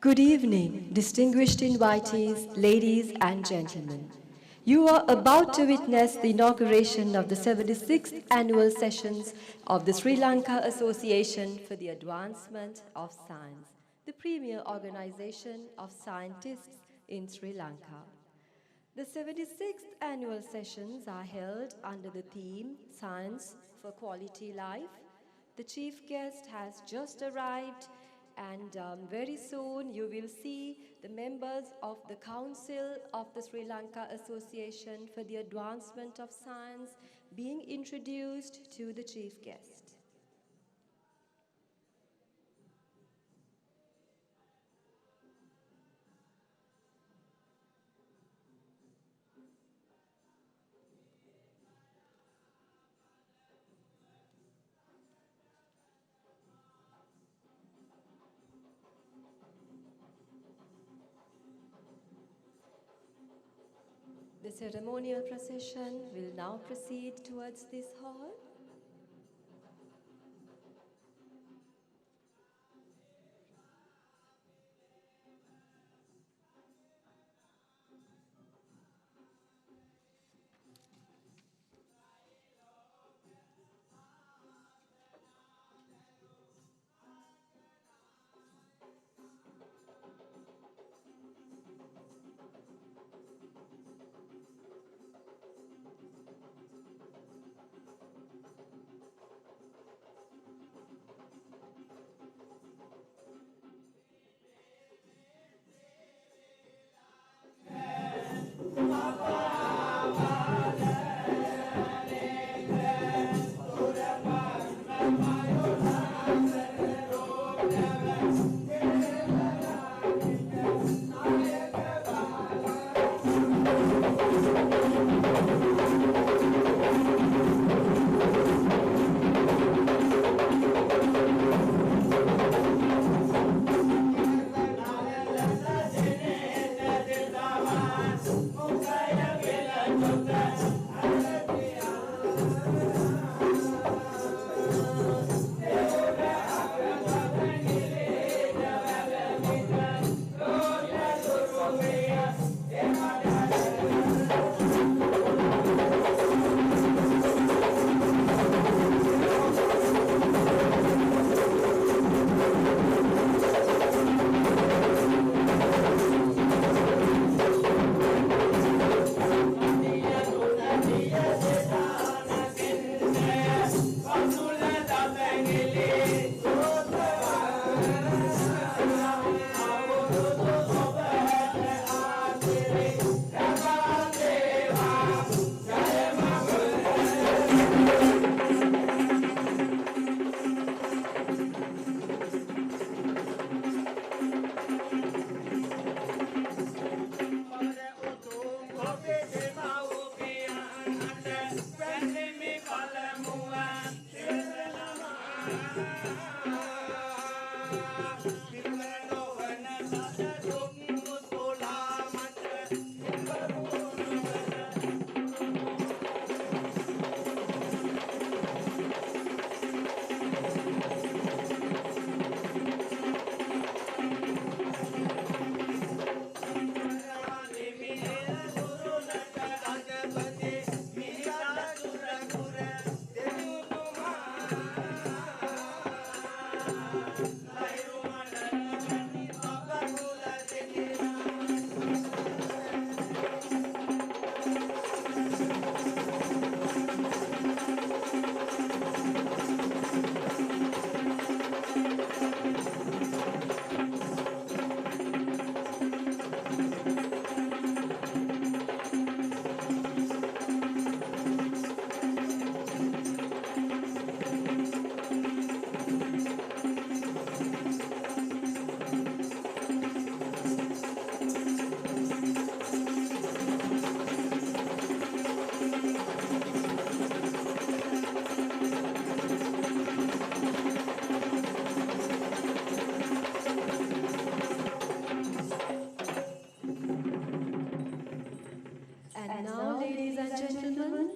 Good evening, distinguished invitees, ladies and gentlemen. You are about to witness the inauguration of the 76th annual sessions of the Sri Lanka Association for the Advancement of Science, the premier organization of scientists in Sri Lanka. The 76th annual sessions are held under the theme Science for Quality Life. The chief guest has just arrived, and very soon you will see the members of the Council of the Sri Lanka Association for the Advancement of Science being introduced to the chief guest. The ceremonial procession will now proceed towards this hall.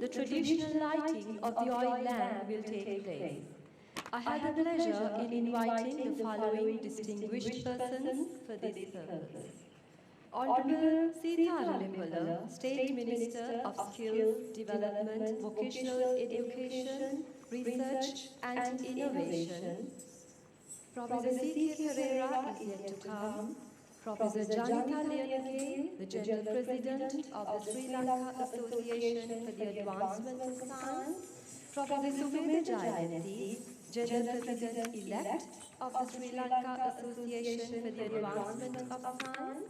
The traditional lighting of the oil lamp will take place. I have the pleasure in inviting the following distinguished persons for this purpose. Honorable Sita Arambipala, State Minister of Skills, Development, Vocational Education, Research and Innovation. Professor C.K. Pereira is yet to come. Professor Janita Leonage, the General President of the Sri Lanka Association for the Advancement of Science. Professor Sumedha Jayanthi, General President-elect of the Sri Lanka Association for the Advancement of Science.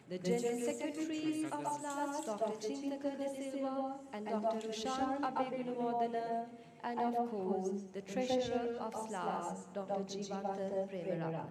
The General Secretaries of SLAAS, Dr. Chintaka De Silva and Dr. Rushan Abegunawardena, and of course, the Treasurer of SLAAS, Dr. Jivanta Premaratna.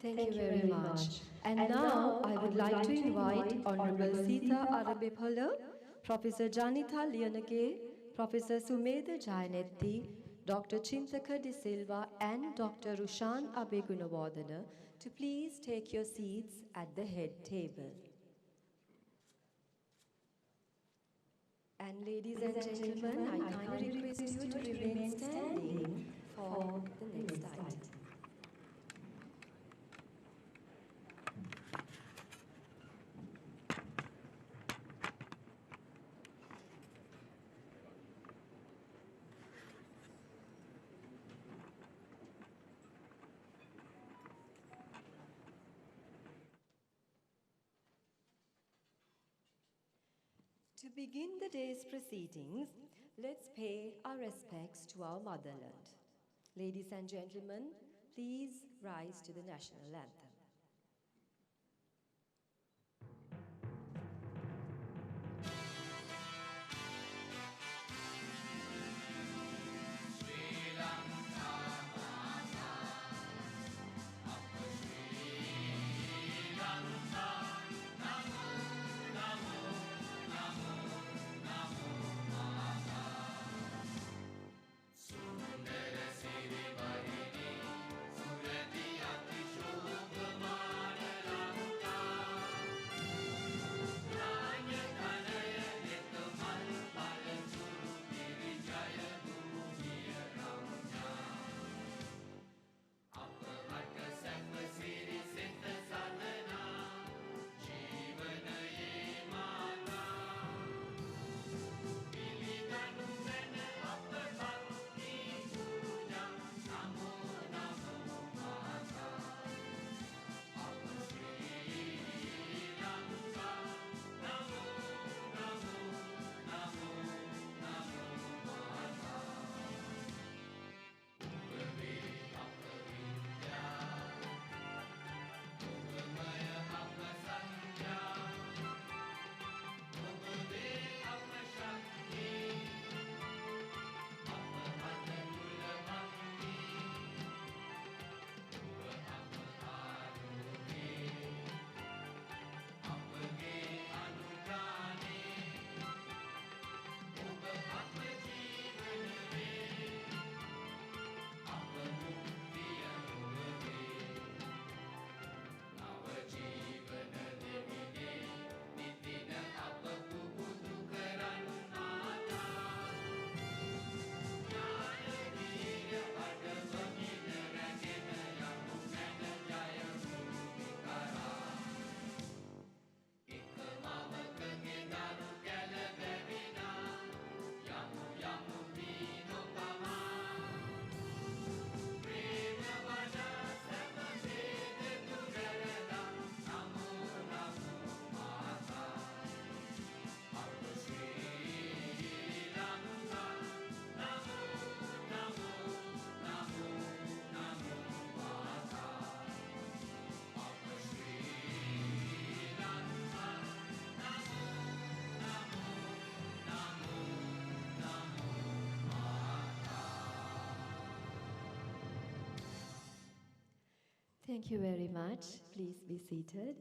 Thank you very much. And now I would like to invite Honorable Sita Arambipala, Professor Janita Leonage, Professor Sumedha Jayanthi, Dr. Chintaka De Silva and Dr. Rushan Abegunawardena to please take your seats at the head table. And ladies and gentlemen, I kindly request you to remain standing for the next item. To begin the day's proceedings, let's pay our respects to our motherland. Ladies and gentlemen, please rise to the national anthem. Sundara Siri Bahini, Surati Ati Shubha Thank you very much. Please be seated.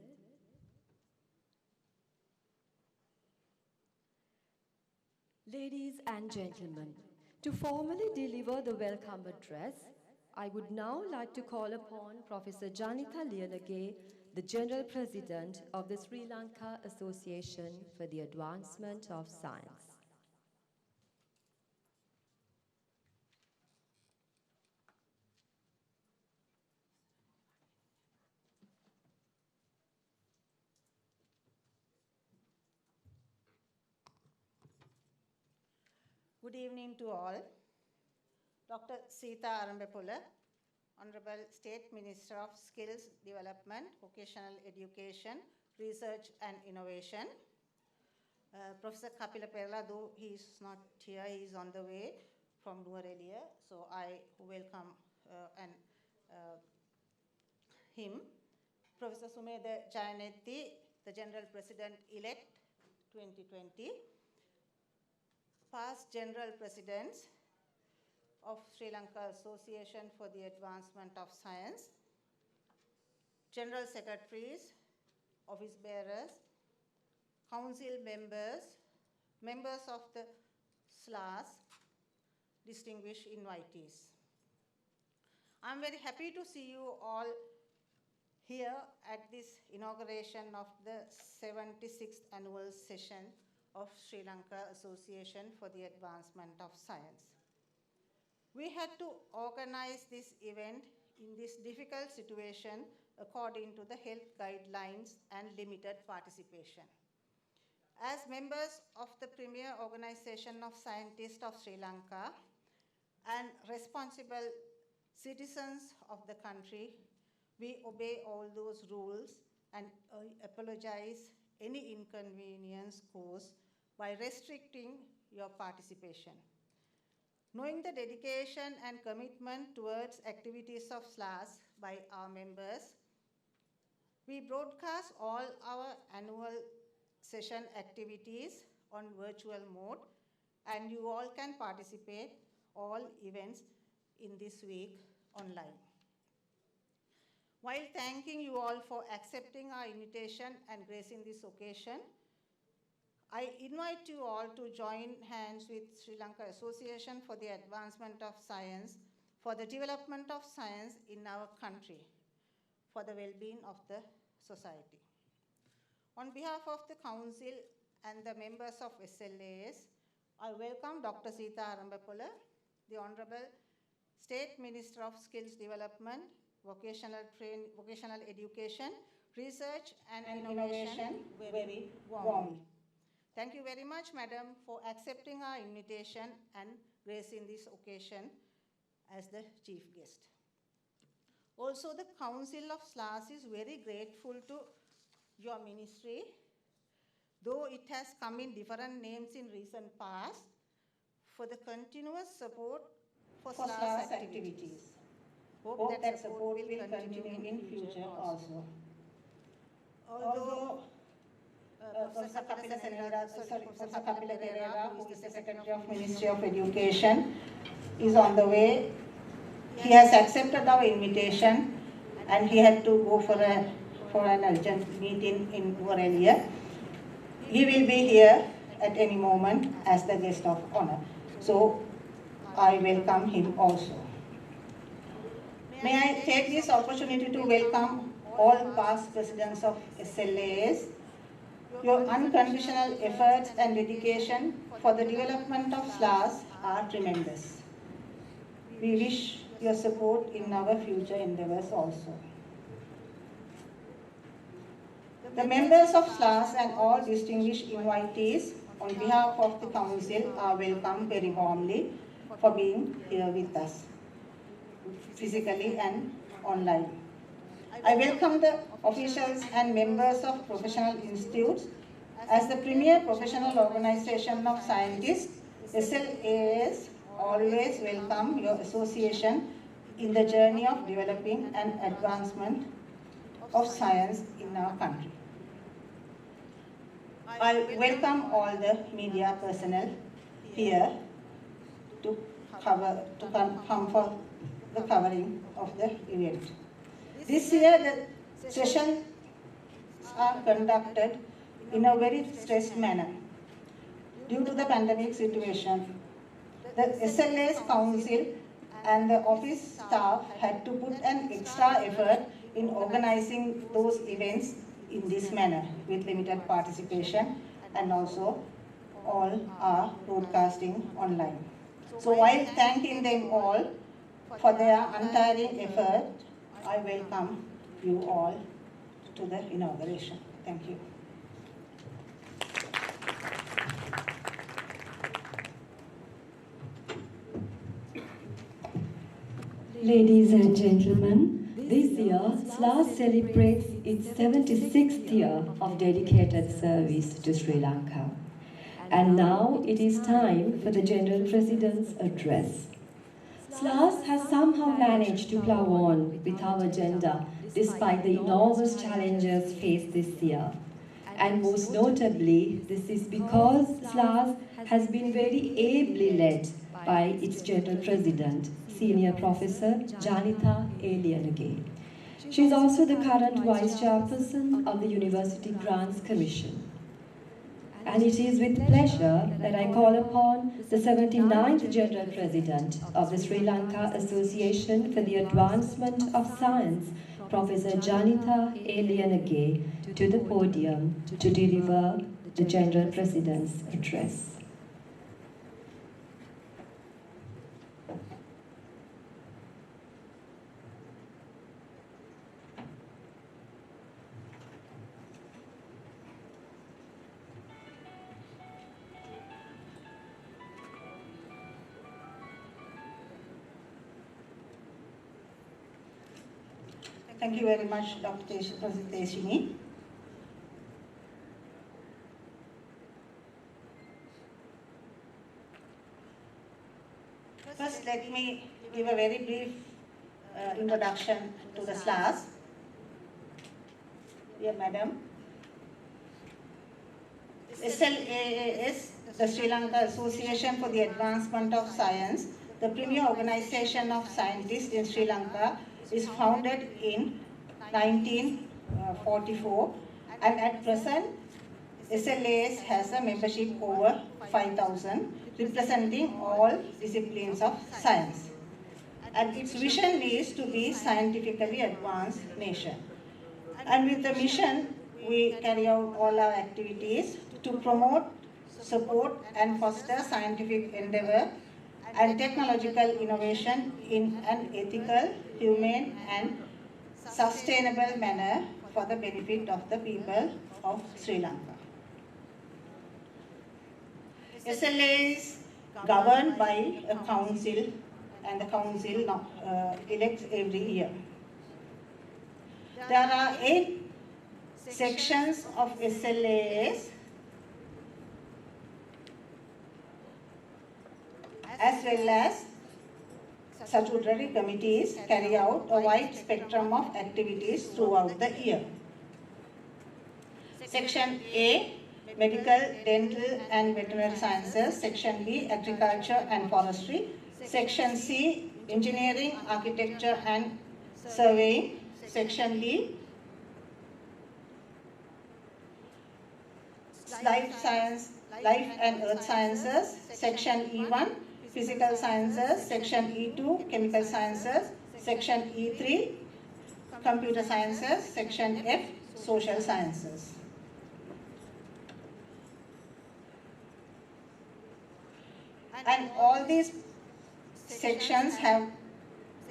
Ladies and gentlemen, to formally deliver the welcome address, I would now like to call upon Professor Janitha Liyanage, the General President of the Sri Lanka Association for the Advancement of Science. Good evening to all. Dr. Sita Arambepula, Honorable State Minister of Skills Development, Vocational Education, Research and Innovation. Professor Kapila Perla, though he is not here, he is on the way from Nuwara, so I welcome him. Professor Sumedha Jayanetti, the General President-elect 2020. Past General Presidents of Sri Lanka Association for the Advancement of Science, General Secretaries, Office Bearers, Council members, members of the SLAAS, distinguished invitees. I'm very happy to see you all here at this inauguration of the 76th annual session of Sri Lanka Association for the Advancement of Science. We had to organize this event in this difficult situation according to the health guidelines and limited participation. As members of the premier organization of scientists of Sri Lanka and responsible citizens of the country, we obey all those rules and apologize any inconvenience caused by restricting your participation. Knowing the dedication and commitment towards activities of SLAAS by our members, we broadcast all our annual session activities on virtual mode, and you all can participate all events in this week online. While thanking you all for accepting our invitation and gracing this occasion, I invite you all to join hands with Sri Lanka Association for the Advancement of Science for the development of science in our country, for the well-being of the society. On behalf of the Council and the members of SLAAS, I welcome Dr. Sita Arambepula, the Honorable State Minister of Skills Development, Vocational Education, Research and Innovation very warmly. Thank you very much, Madam, for accepting our invitation and gracing this occasion as the chief guest. Also, the Council of SLAAS is very grateful to your ministry, though it has come in different names in recent past, for the continuous support for SLAAS activities. Hope that support will continue in future also. Although Professor Kapila Perera, who is the Secretary of Ministry of Education, is on the way. He has accepted our invitation and he had to go for an urgent meeting in Nuwara. He will be here at any moment as the guest of honor. So I welcome him also. May I take this opportunity to welcome all past presidents of SLAAS. Your unconditional efforts and dedication for the development of SLAAS are tremendous. We wish your support in our future endeavors also. The members of SLAAS and all distinguished invitees on behalf of the Council are welcome very warmly for being here with us, physically and online. I welcome the officials and members of professional institutes. As the premier professional organization of scientists, SLAAS always welcome your association in the journey of developing and advancement of science in our country. I welcome all the media personnel here to come for the covering of the event. This year, the sessions are conducted in a very stressed manner due to the pandemic situation. The SLAAS Council and the office staff had to put an extra effort in organizing those events in this manner with limited participation, and also all are broadcasting online. So while thanking them all for their untiring effort, I welcome you all to the inauguration. Thank you. Ladies and gentlemen, this year SLAAS celebrates its 76th year of dedicated service to Sri Lanka. And now it is time for the General President's address. SLAAS has somehow managed to plough on with our agenda despite the enormous challenges faced this year. And most notably, this is because SLAAS has been very ably led by its General President, Senior Professor Janitha Elianage. She is also the current Vice Chairperson of the University Grants Commission. And it is with pleasure that I call upon the 79th General President of the Sri Lanka Association for the Advancement of Science, Professor Janitha Elianage, to the podium to deliver the General President's address. Thank you very much, Dr. Teshini. First, let me give a very brief introduction to the SLAAS. Dear Madam, SLAAS, the Sri Lanka Association for the Advancement of Science, the premier organization of scientists in Sri Lanka, is founded in 1944, and at present SLAAS has a membership over 5,000, representing all disciplines of science. And its vision is to be scientifically advanced nation. And with the mission, we carry out all our activities to promote, support and foster scientific endeavor and technological innovation in an ethical, humane and sustainable manner for the benefit of the people of Sri Lanka. SLA is governed by a council, and the council elects every year. There are 8 sections of SLAAS, as well as statutory committees carry out a wide spectrum of activities throughout the year. Section A, Medical, Dental and Veterinary Sciences. Section B, Agriculture and Forestry. Section C, Engineering, Architecture and Surveying. Section D, Life and Earth Sciences. Section E1, Physical Sciences. Section E2, Chemical Sciences. Section E3, Computer Sciences. Section F, Social Sciences. And all these sections have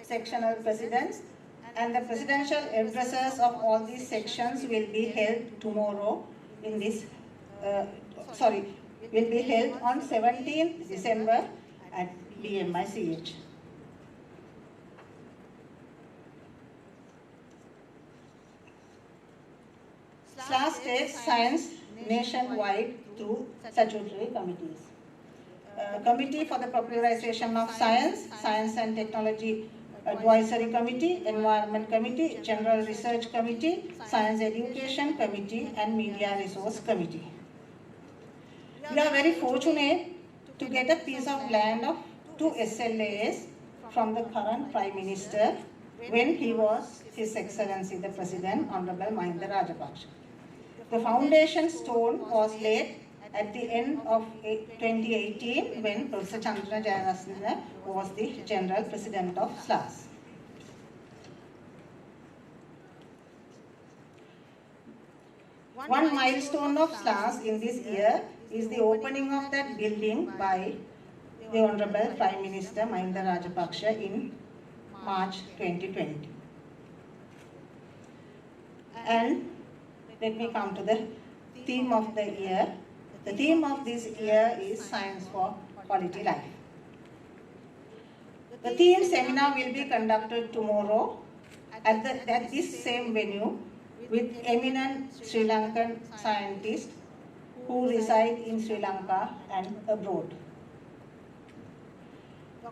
sectional presidents, and the presidential addresses of all these sections will be held tomorrow in this, will be held on 17th December at BMICH. SLAAS takes science nationwide through statutory committees. Committee for the Popularization of Science, Science and Technology Advisory Committee, Environment Committee, General Research Committee, Science Education Committee and Media Resource Committee. We are very fortunate to get a piece of land of 2 SLAAS from the current Prime Minister, when he was His Excellency the President, Honorable Mahinda Rajapaksa. The foundation stone was laid at the end of 2018 when Professor Chandra Jayarasana was the General President of SLAAS. One milestone of SLAAS in this year is the opening of that building by the Honorable Prime Minister Mahinda Rajapaksa in March 2020. And let me come to the theme of the year. The theme of this year is Science for Quality Life. The theme seminar will be conducted tomorrow at this same venue with eminent Sri Lankan scientists who reside in Sri Lanka and abroad.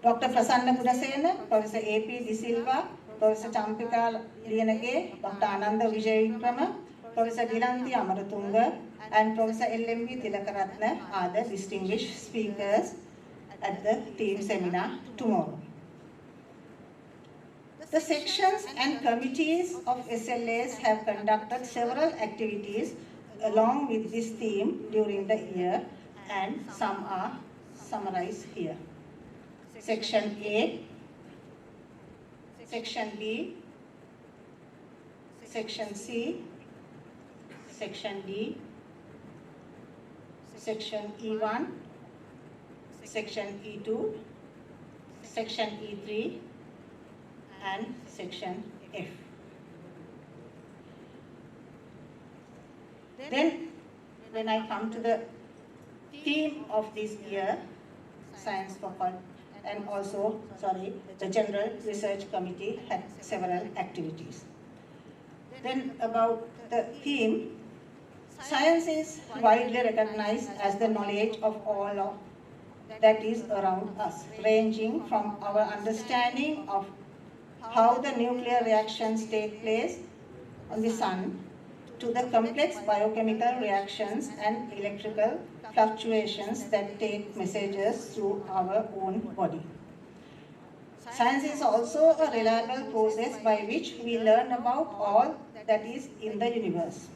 Dr. Prasanna Budasena, Professor A.P. De Silva, Professor Champika Liyanage, Dr. Ananda Vijayavikrama, Professor Dilanthi Amaratunga, and Professor L.M.V. Tilakaratna are the distinguished speakers at the theme seminar tomorrow. The sections and committees of SLAAS have conducted several activities along with this theme during the year, and some are summarized here. Section A, Section B, Section C, Section D, Section E1, Section E2, Section E3, and Section F. Then, when I come to the theme of this year, Science for Quality, and also, the General Research Committee had several activities. Then about the theme, science is widely recognized as the knowledge of all that is around us, ranging from our understanding of how the nuclear reactions take place on the sun to the complex biochemical reactions and electrical fluctuations that take messages through our own body. Science is also a reliable process by which we learn about all that is in the universe.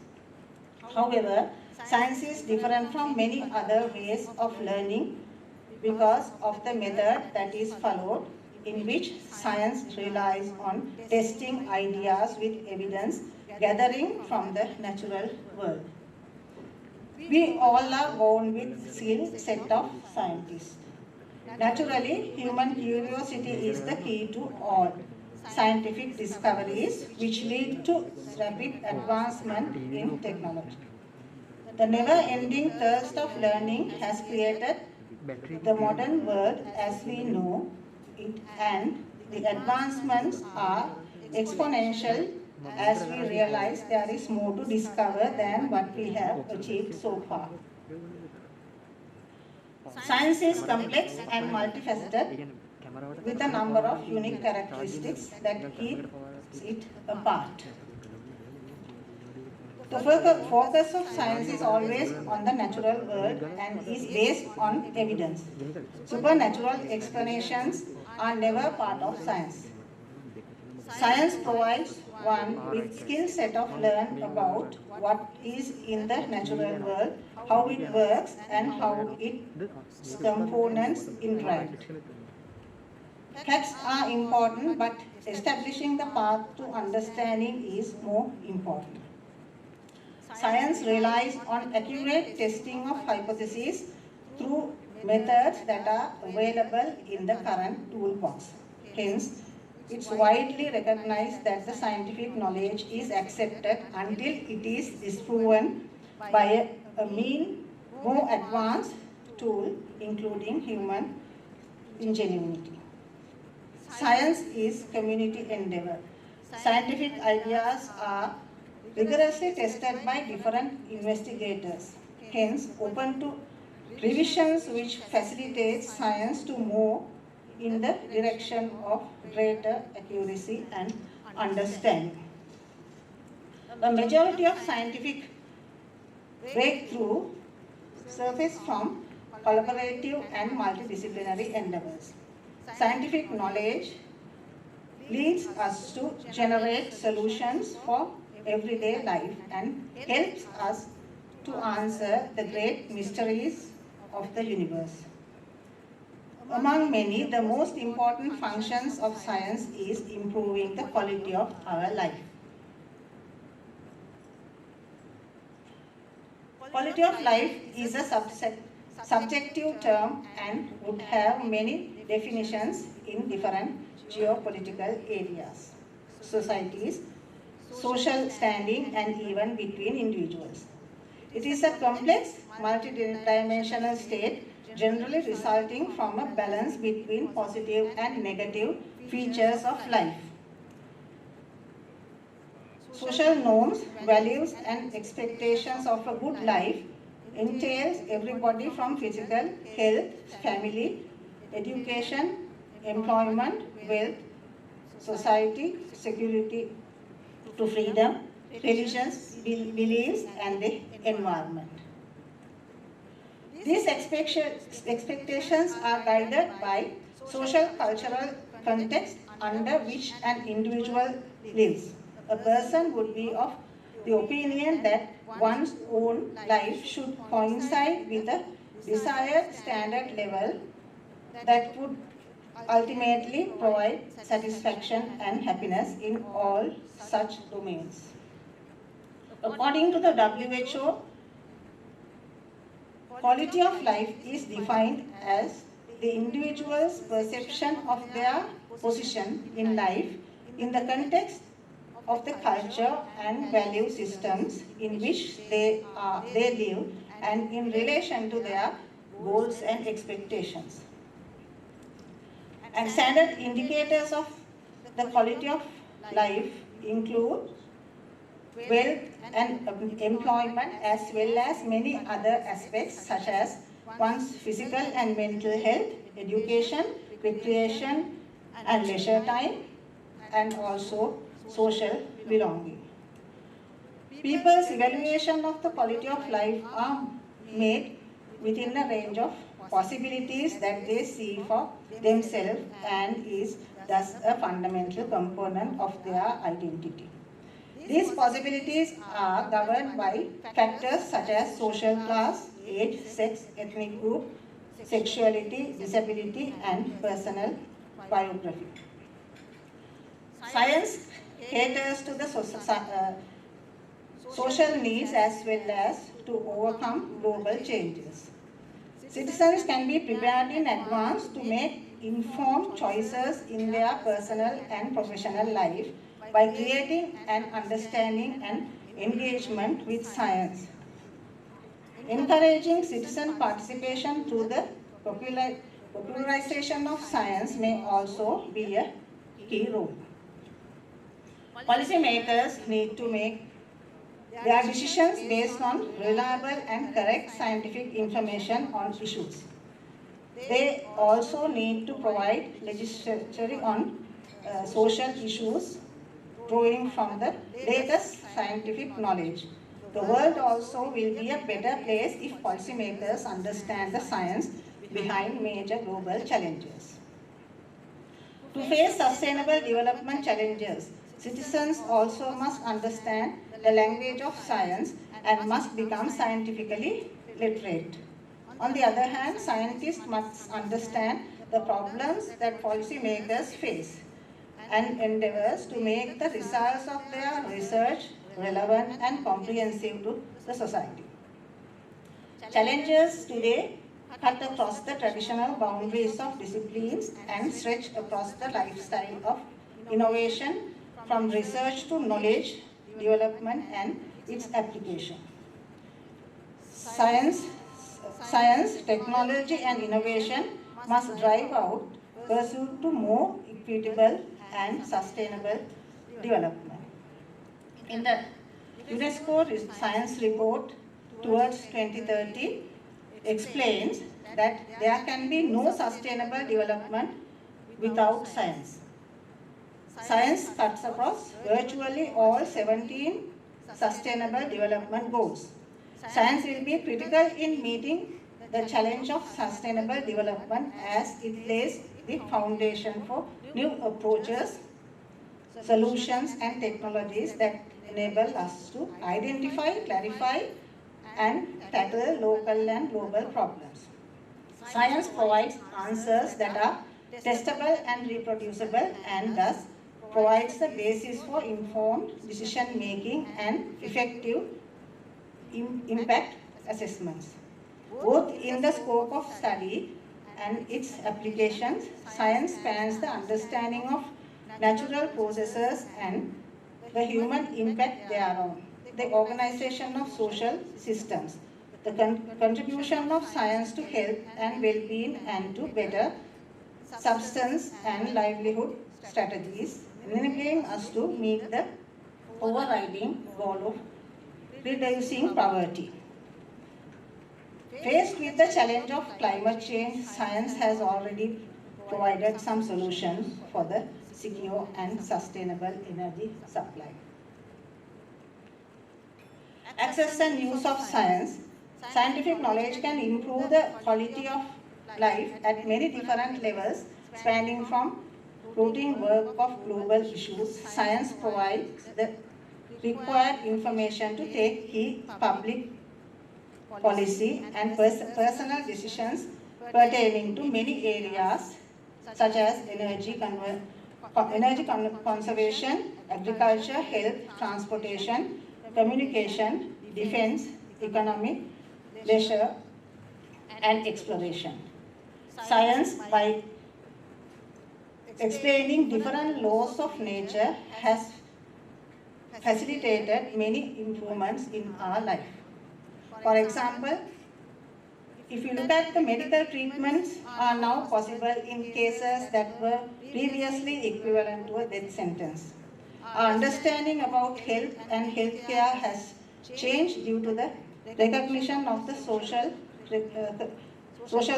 However, science is different from many other ways of learning because of the method that is followed, in which science relies on testing ideas with evidence gathering from the natural world. We all are born with a skilled set of scientists. Naturally, human curiosity is the key to all scientific discoveries which lead to rapid advancement in technology. The never-ending thirst of learning has created the modern world as we know it, and the advancements are exponential as we realize there is more to discover than what we have achieved so far. Science is complex and multifaceted with a number of unique characteristics that keep it apart. The focus of science is always on the natural world and is based on evidence. Supernatural explanations are never part of science. Science provides one with skill set of learn about what is in the natural world, how it works, and how its components interact. Facts are important, but establishing the path to understanding is more important. Science relies on accurate testing of hypotheses through methods that are available in the current toolbox. Hence, it's widely recognized that the scientific knowledge is accepted until it is disproven by a more advanced tool, including human ingenuity. Science is community endeavor. Scientific ideas are rigorously tested by different investigators, hence open to revisions which facilitates science to move in the direction of greater accuracy and understanding. The majority of scientific breakthrough surface from collaborative and multidisciplinary endeavors. Scientific knowledge leads us to generate solutions for everyday life and helps us to answer the great mysteries of the universe. Among many, the most important functions of science is improving the quality of our life. Quality of life is a subjective term and would have many definitions in different geopolitical areas, societies, social standing, and even between individuals. It is a complex, multidimensional state generally resulting from a balance between positive and negative features of life. Social norms, values, and expectations of a good life entails everybody from physical health, family, education, employment, wealth, society, security, to freedom, religions, beliefs, and the environment. These expectations are guided by social cultural context under which an individual lives. A person would be of the opinion that one's own life should coincide with a desired standard level that would ultimately provide satisfaction and happiness in all such domains. According to the WHO, quality of life is defined as the individual's perception of their position in life in the context of the culture and value systems in which they live and in relation to their goals and expectations. And standard indicators of the quality of life include wealth and employment, as well as many other aspects such as one's physical and mental health, education, recreation and leisure time, and also social belonging. People's evaluation of the quality of life are made within a range of possibilities that they see for themselves and is thus a fundamental component of their identity. These possibilities are governed by factors such as social class, age, sex, ethnic group, sexuality, disability, and personal biography. Science caters to the social needs as well as to overcome global changes. Citizens can be prepared in advance to make informed choices in their personal and professional life by creating an understanding and engagement with science. Encouraging citizen participation through the popularization of science may also be a key role. Policymakers need to make their decisions based on reliable and correct scientific information on issues. They also need to provide legislation on social issues drawing from the latest scientific knowledge. The world also will be a better place if policymakers understand the science behind major global challenges. To face sustainable development challenges, citizens also must understand the language of science and must become scientifically literate. On the other hand, scientists must understand the problems that policymakers face and endeavors to make the results of their research relevant and comprehensive to the society. Challenges today cut across the traditional boundaries of disciplines and stretch across the lifestyle of innovation from research to knowledge, development and its application. Science, technology and innovation must drive out pursuit to more equitable and sustainable development. In the UNESCO Science Report towards 2030 explains that there can be no sustainable development without science. Science cuts across virtually all 17 sustainable development goals. Science will be critical in meeting the challenge of sustainable development as it lays the foundation for new approaches solutions and technologies that enable us to identify, clarify, and tackle local and global problems. Science provides answers that are testable and reproducible and thus provides the basis for informed decision making and effective impact assessments. Both in the scope of study and its applications, science spans the understanding of natural processes and the human impact thereon, the organization of social systems, the contribution of science to health and well-being and to better substance and livelihood strategies, enabling us to meet the overriding goal of reducing poverty. Faced with the challenge of climate change, science has already provided some solutions for the secure and sustainable energy supply. Access and use of science. Scientific knowledge can improve the quality of life at many different levels, spanning from routine work of global issues. Science provides the required information to take key public policy and personal decisions pertaining to many areas such as energy conservation, agriculture, health, transportation, communication, defense, economic, leisure, and exploration. Science, by explaining different laws of nature, has facilitated many improvements in our life. For example, if you look at the medical treatments are now possible in cases that were previously equivalent to a death sentence. Our understanding about health and healthcare has changed due to the recognition of the social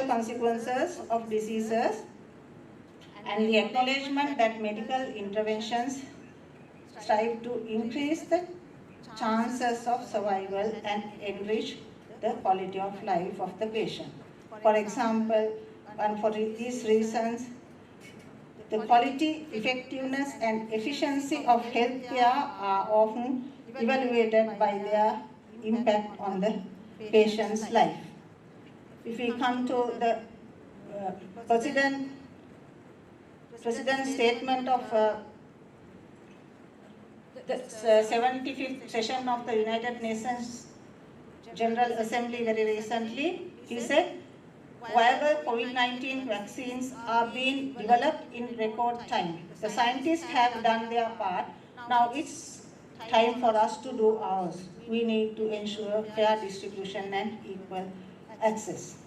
consequences of diseases and the acknowledgement that medical interventions strive to increase the chances of survival and enrich the quality of life of the patient. For example, and for these reasons, the quality, effectiveness, and efficiency of healthcare are often evaluated by their impact on the patient's life. If we come to the President's statement of the 75th session of the United Nations General Assembly very recently, he said, viable COVID-19 vaccines are being developed in record time. The scientists have done their part. Now it's time for us to do ours. We need to ensure fair distribution and equal access.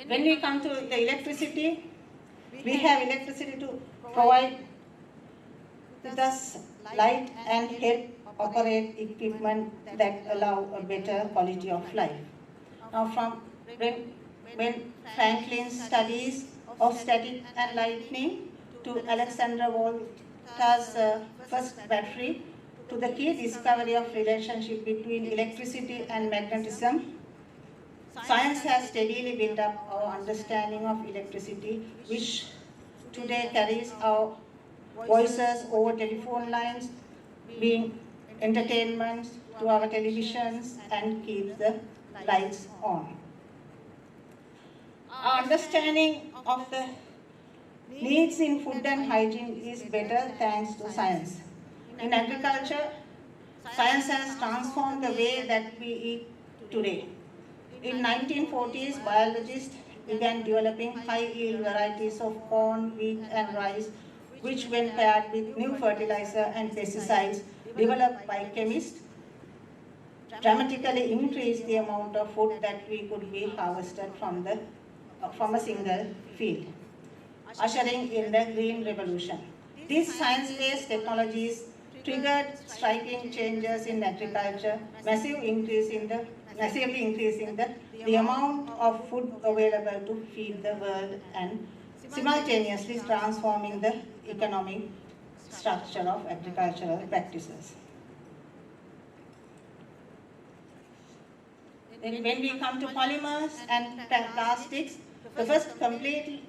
When we come to the electricity, we have electricity to provide us light and help operate equipment that allow a better quality of life. Now, from when Franklin's studies of static and lightning to Alexander Volta's first battery to the key discovery of relationship between electricity and magnetism, science has steadily built up our understanding of electricity, which today carries our voices over telephone lines, being entertainment to our televisions, and keeps the lights on. Our understanding of the needs in food and hygiene is better thanks to science. In agriculture, science has transformed the way that we eat today. In 1940s, biologists began developing high-yield varieties of corn, wheat, and rice, which when paired with new fertilizer and pesticides developed by chemists, dramatically increased the amount of food that we could be harvested from a single field, ushering in the Green Revolution. These science-based technologies triggered striking changes in agriculture, massively increasing the amount of food available to feed the world and simultaneously transforming the economic structure of agricultural practices. When we come to polymers and plastics, the first completely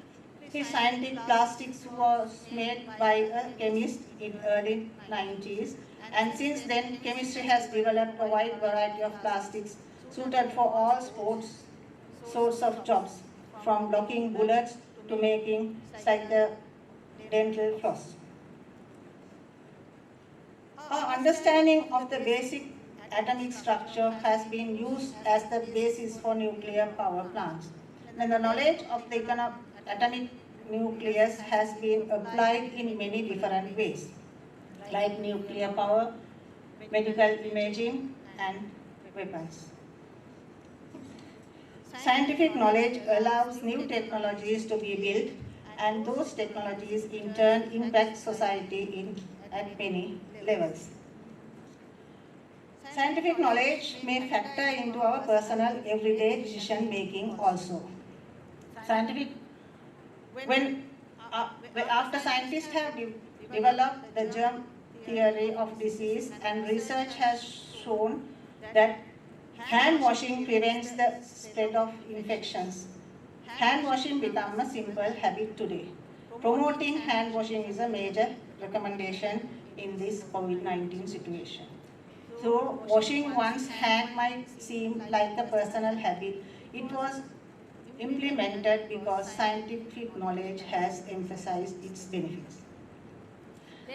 His scientific plastics was made by a chemist in early 90s, and since then chemistry has developed a wide variety of plastics suited for all sports sorts of jobs, from blocking bullets to making dental floss. Our understanding of the basic atomic structure has been used as the basis for nuclear power plants. And the knowledge of the atomic nucleus has been applied in many different ways, like nuclear power, medical imaging, and weapons. Scientific knowledge allows new technologies to be built, and those technologies in turn impact society at many levels. Scientific knowledge may factor into our personal everyday decision making also. After scientists have developed the germ theory of disease, and research has shown that hand washing prevents the spread of infections. Hand washing becomes a simple habit today. Promoting hand washing is a major recommendation in this COVID-19 situation. So washing one's hand might seem like a personal habit. It was implemented because scientific knowledge has emphasized its benefits.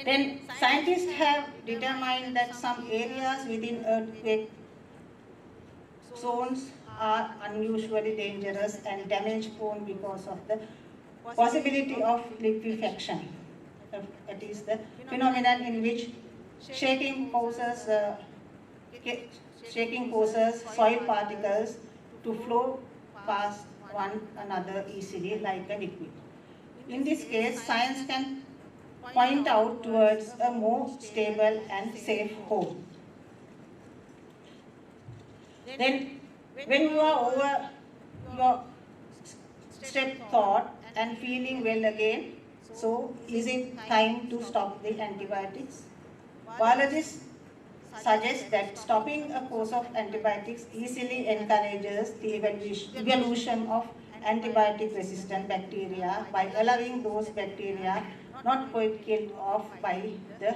Then scientists have determined that some areas within earthquake zones are unusually dangerous and damage prone because of the possibility of liquefaction. That is the phenomenon in which shaking causes soil particles to flow past one another easily like a liquid. In this case, science can point out towards a more stable and safe home. Then, when you are over your strep thought and feeling well again, so is it time to stop the antibiotics? Biologists suggest that stopping a course of antibiotics easily encourages the evolution of antibiotic-resistant bacteria by allowing those bacteria not quite killed off by the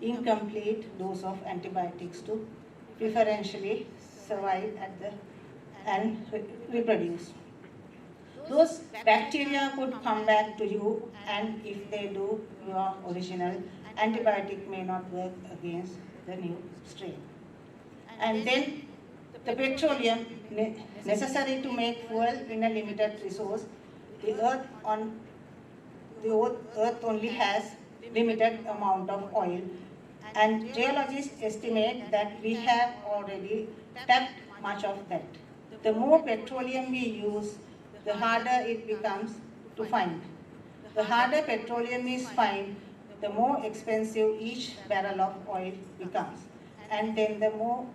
incomplete dose of antibiotics to preferentially survive and reproduce. Those bacteria could come back to you, and if they do, your original antibiotic may not work against the new strain. And then the petroleum necessary to make fuel in a limited resource. The earth only has limited amount of oil, and geologists estimate that we have already tapped much of that. The more petroleum we use, the harder it becomes to find. The harder petroleum is found, the more expensive each barrel of oil becomes, and then the more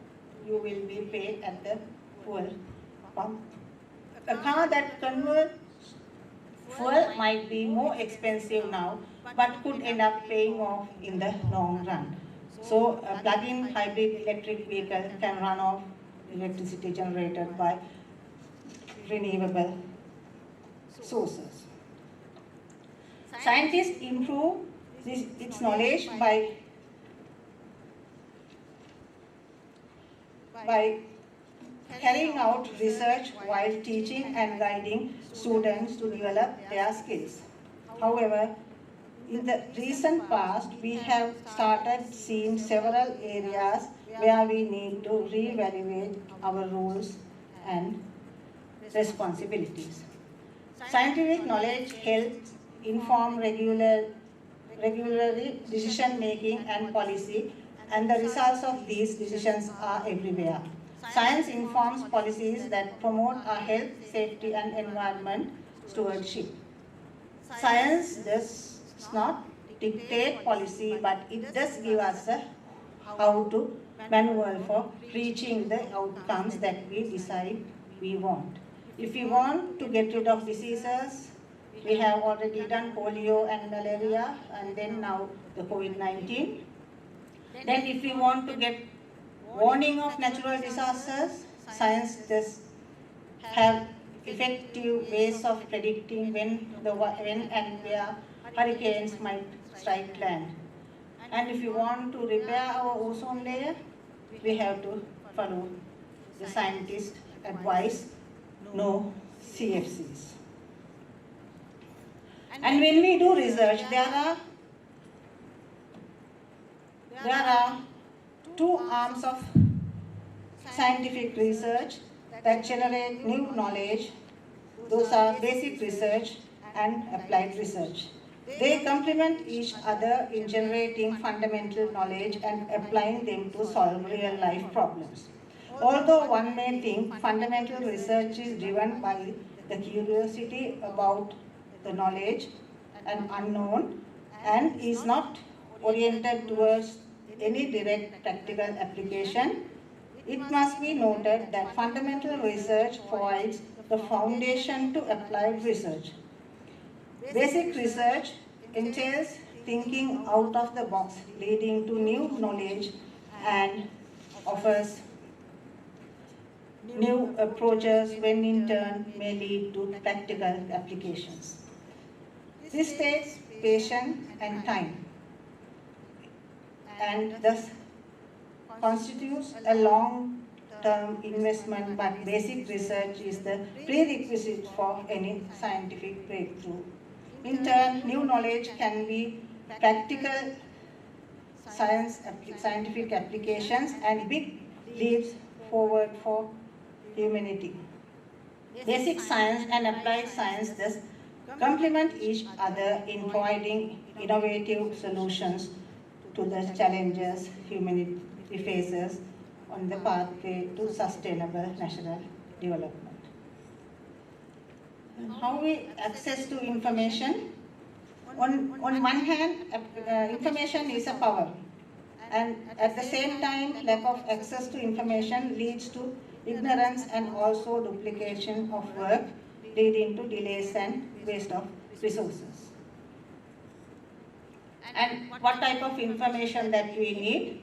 you will be paid at the fuel pump. A car that converts fuel might be more expensive now, but could end up paying off in the long run. So a plug-in hybrid electric vehicle can run off electricity generated by renewable sources. Scientists improve its knowledge by carrying out research while teaching and guiding students to develop their skills. However, in the recent past, we have started seeing several areas where we need to reevaluate our roles and responsibilities. Scientific knowledge helps inform regularly decision making and policy, and the results of these decisions are everywhere. Science informs policies that promote our health, safety, and environment stewardship. Science does not dictate policy, but it does give us a how-to manual for reaching the outcomes that we decide we want. If we want to get rid of diseases, we have already done polio and malaria, and then now the COVID-19. Then if we want to get warning of natural disasters, science does have effective ways of predicting when and where hurricanes might strike land. And if you want to repair our ozone layer, we have to follow the scientists' advice, no CFCs. And when we do research, there are two arms of scientific research that generate new knowledge. Those are basic research and applied research. They complement each other in generating fundamental knowledge and applying them to solve real-life problems. Although one may think fundamental research is driven by the curiosity about the knowledge and unknown and is not oriented towards any direct practical application, it must be noted that fundamental research provides the foundation to applied research. Basic research entails thinking out of the box, leading to new knowledge and offers new approaches, when in turn may lead to practical applications. This takes patience and time, and thus constitutes a long-term investment, but basic research is the prerequisite for any scientific breakthrough. In turn, new knowledge can be practical scientific applications and big leaps forward for humanity. Basic science and applied science thus complement each other in providing innovative solutions to the challenges humanity faces on the pathway to sustainable national development. How we access to information? On one hand, information is a power, and at the same time, lack of access to information leads to ignorance and also duplication of work, leading to delays and waste of resources. And what type of information that we need?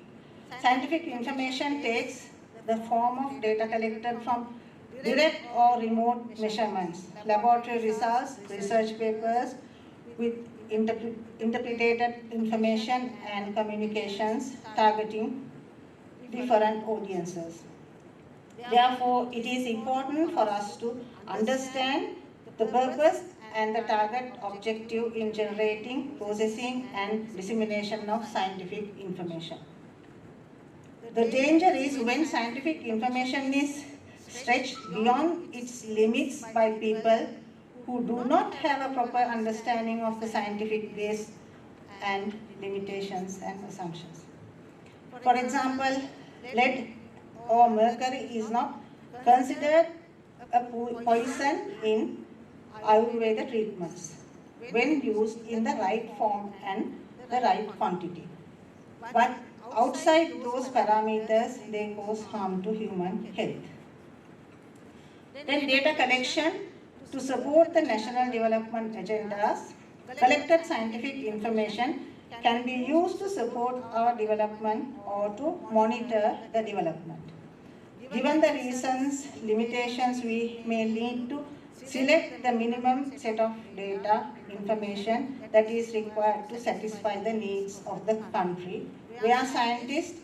Scientific information takes the form of data collected from direct or remote measurements, laboratory results, research papers with interpreted information and communications targeting different audiences. Therefore, it is important for us to understand the purpose and the target objective in generating, processing, and dissemination of scientific information. The danger is when scientific information is stretched beyond its limits by people who do not have a proper understanding of the scientific base and limitations and assumptions. For example, lead or mercury is not considered a poison in Ayurveda treatments when used in the right form and the right quantity. But outside those parameters, they cause harm to human health. Then data collection to support the national development agendas. Collected scientific information can be used to support our development or to monitor the development. Given the reasons, limitations, we may need to select the minimum set of data information that is required to satisfy the needs of the country, where scientists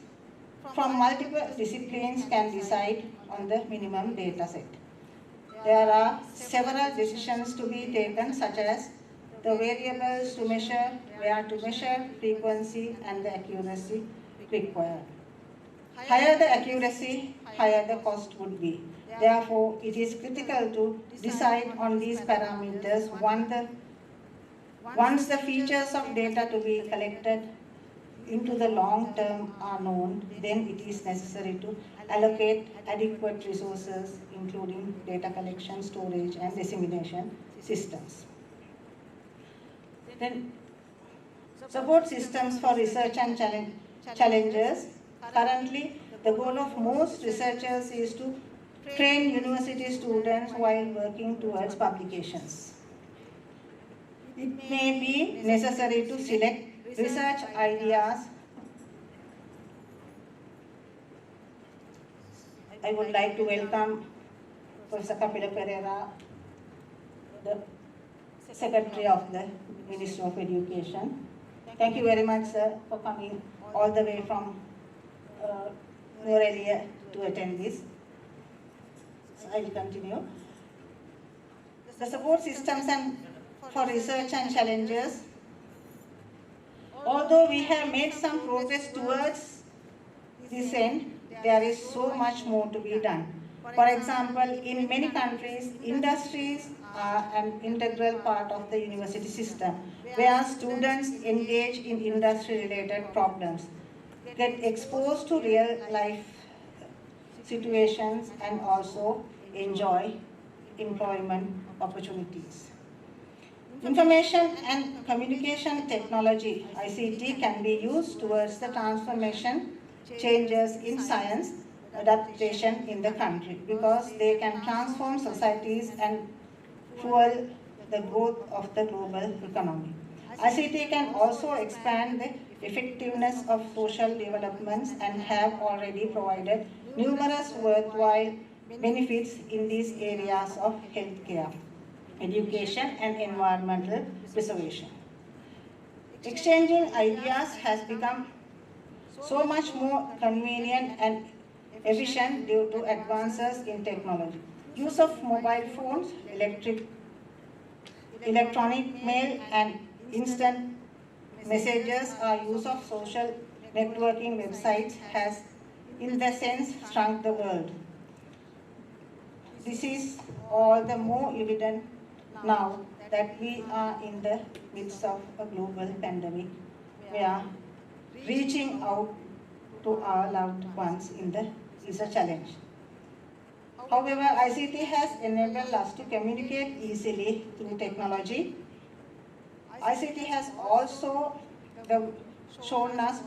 from multiple disciplines can decide on the minimum data set. There are several decisions to be taken, such as the variables to measure, where to measure, frequency, and the accuracy required. Higher the accuracy, higher the cost would be. Therefore, it is critical to decide on these parameters once the features of data to be collected into the long term are known. Then it is necessary to allocate adequate resources, including data collection, storage, and dissemination systems. Then, support systems for research and challenges. Currently, the goal of most researchers is to train university students while working towards publications. It may be necessary to select research ideas. I would like to welcome Professor Kapila Pereira the Secretary of the Ministry of Education. Thank you very much, sir, for coming all the way from Norelia to attend this. So I will continue. The support systems and for research and challenges. Although we have made some progress towards this end, there is so much more to be done. For example, in many countries, industries are an integral part of the university system, where students engage in industry-related problems, get exposed to real-life situations, and also enjoy employment opportunities. Information and communication technology, ICT, can be used towards the transformation, changes in science, adaptation in the country, because they can transform societies and fuel the growth of the global economy. ICT can also expand the effectiveness of social developments and have already provided numerous worthwhile benefits in these areas of healthcare, education, and environmental preservation. Exchanging ideas has become so much more convenient and efficient due to advances in technology. Use of mobile phones, electronic mail, and instant messages, or use of social networking websites has, in the sense, shrunk the world. This is all the more evident now that we are in the midst of a global pandemic, where reaching out to our loved ones is a challenge. However, ICT has enabled us to communicate easily through technology. ICT has also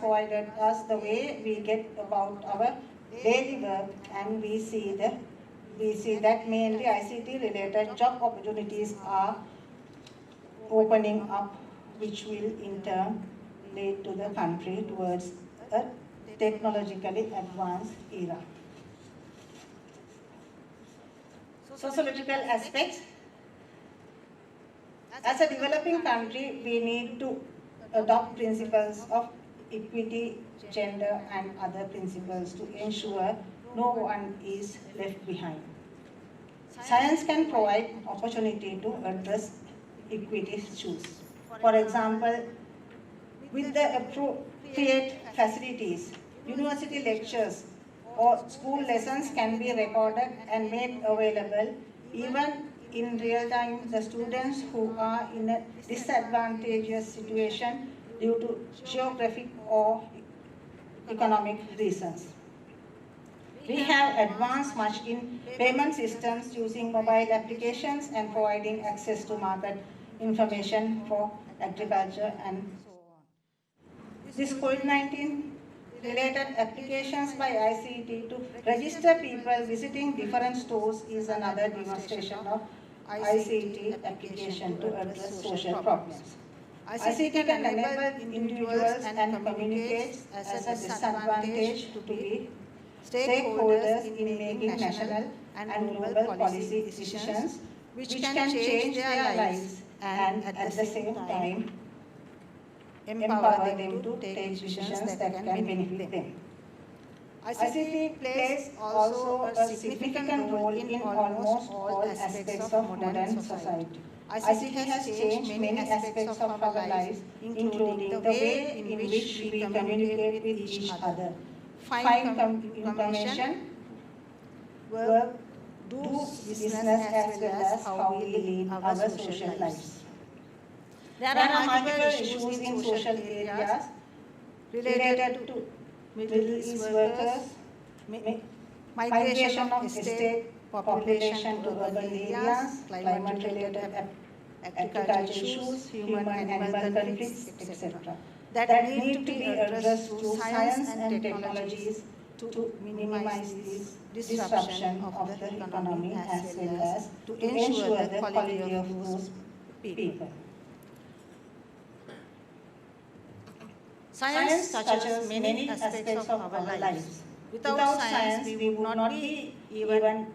provided us the way we get about our daily work, and we see that mainly ICT-related job opportunities are opening up, which will in turn lead to the country towards a technologically advanced era. Sociological aspects. As a developing country, we need to adopt principles of equity, gender, and other principles to ensure no one is left behind. Science can provide opportunity to address equity issues. For example, with the appropriate facilities, university lectures or school lessons can be recorded and made available. Even in real time, the students who are in a disadvantageous situation due to geographic or economic reasons. We have advanced much in payment systems using mobile applications and providing access to market information for agriculture and so on. This COVID-19 related applications by ICT to register people visiting different stores is another demonstration of ICT application to address social problems. ICT can enable individuals and communities as a disadvantage to be stakeholders in making national and global policy decisions which can change their lives and at the same time empower them to take decisions that can benefit them. ICT plays also a significant role in almost all aspects of modern society. ICT has changed many aspects of our lives, including the way in which we communicate with each other, find information, work, do business, as well as how we lead our social lives. There are multiple issues in social areas related to Middle East workers, migration of estate population to urban areas, climate-related agriculture issues, human and animal conflicts, etc. that need to be addressed through science and technologies to minimize this disruption of the economy as well as to ensure the quality of those people. Science touches many aspects of our lives. Without science, we would not be even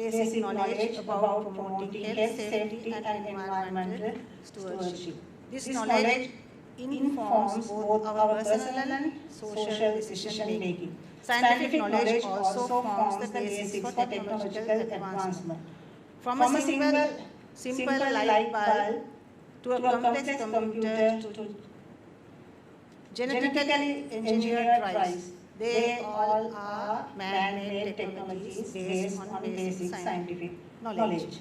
basic knowledge about promoting health, safety, and environmental stewardship. This knowledge informs both our personal and social decision making. Scientific knowledge also forms the basis for technological advancement. From a simple light bulb to a complex computer to genetically engineered rice, they all are man-made technologies based on basic scientific knowledge.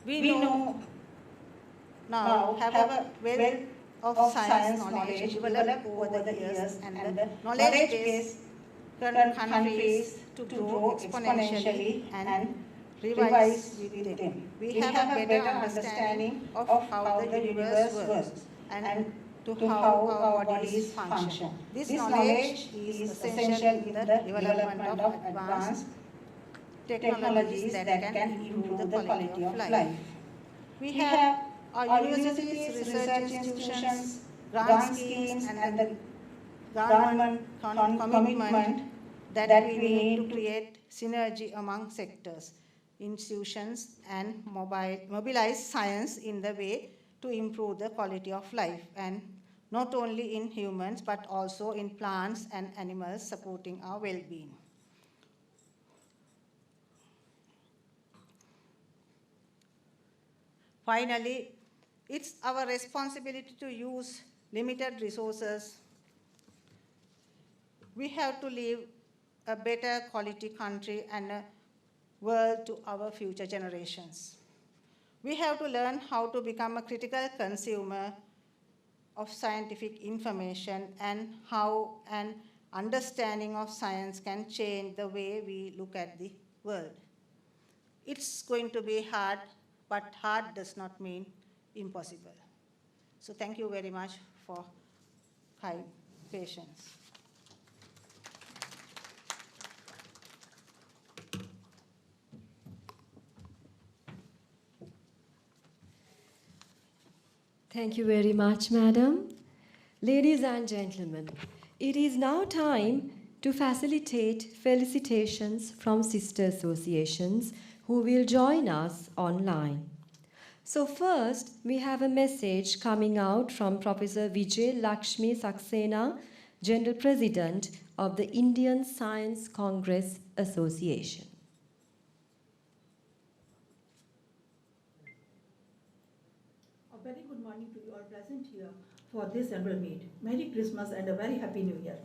We know now have a wealth of science knowledge developed over the years, and the knowledge base current countries to grow exponentially and revise with them. We have a better understanding of how the universe works and to how our bodies function. This knowledge is essential in the development of advanced technologies that can improve the quality of life. We have our universities, research institutions, grant schemes, and the government commitment that we need to create synergy among sectors, institutions, and mobilize science in the way to improve the quality of life, and not only in humans but also in plants and animals, supporting our well-being. Finally, it's our responsibility to use limited resources. We have to leave a better quality country and a world to our future generations. We have to learn how to become a critical consumer of scientific information and how an understanding of science can change the way we look at the world. It's going to be hard, but hard does not mean impossible. So thank you very much for kind patience. Thank you very much, Madam. Ladies and gentlemen, it is now time to facilitate felicitations from sister associations who will join us online. So first, we have a message coming out from Professor Vijay Lakshmi Saxena, General President of the Indian Science Congress Association. A very good morning to you all present here for this annual meet. Merry Christmas and a very Happy New Year.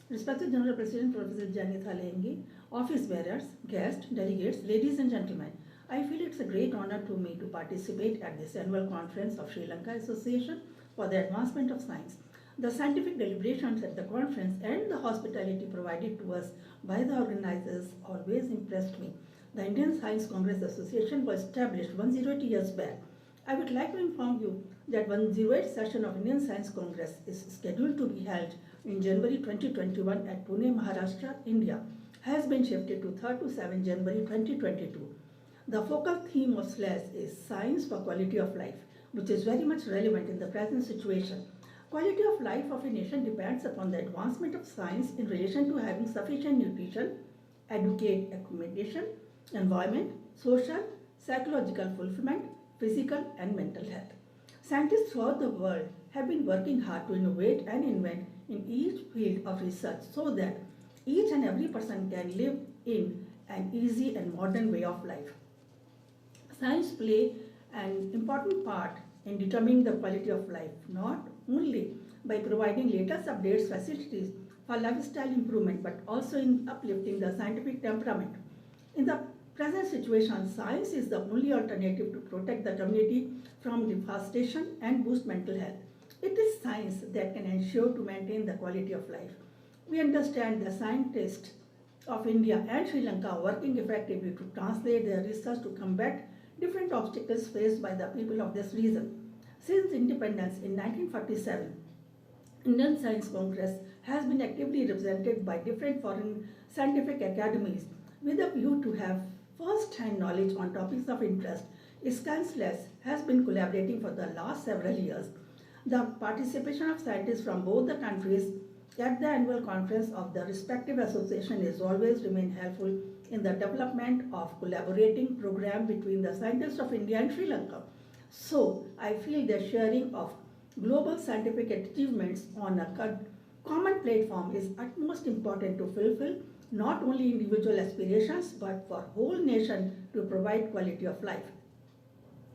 Respected General President Professor Janitha Lengi, office bearers, guests, delegates, ladies and gentlemen, I feel it's a great honor to me to participate at this annual conference of Sri Lanka Association for the Advancement of Science. The scientific deliberations at the conference and the hospitality provided to us by the organizers always impressed me. The Indian Science Congress Association was established 108 years back. I would like to inform you that 108th session of Indian Science Congress is scheduled to be held in January 2021 at Pune, Maharashtra, India, has been shifted to 3rd to 7 January 2022. The focal theme of SLAAS is Science for Quality of Life, which is very much relevant in the present situation. Quality of life of a nation depends upon the advancement of science in relation to having sufficient nutrition, adequate accommodation, environment, social, psychological fulfillment, physical and mental health. Scientists throughout the world have been working hard to innovate and invent in each field of research so that each and every person can live in an easy and modern way of life. Science plays an important part in determining the quality of life, not only by providing latest updates, facilities for lifestyle improvement, but also in uplifting the scientific temperament. In the present situation, science is the only alternative to protect the community from deforestation and boost mental health. It is science that can ensure to maintain the quality of life. We understand the scientists of India and Sri Lanka are working effectively to translate their research to combat different obstacles faced by the people of this region. Since independence in 1947, Indian Science Congress has been actively represented by different foreign scientific academies with a view to have first-hand knowledge on topics of interest. SLAAS has been collaborating for the last several years. The participation of scientists from both the countries at the annual conference of the respective association is always remain helpful in the development of collaborating program between the scientists of India and Sri Lanka. So I feel the sharing of global scientific achievements on a common platform is utmost important to fulfill not only individual aspirations but for whole nation to provide quality of life.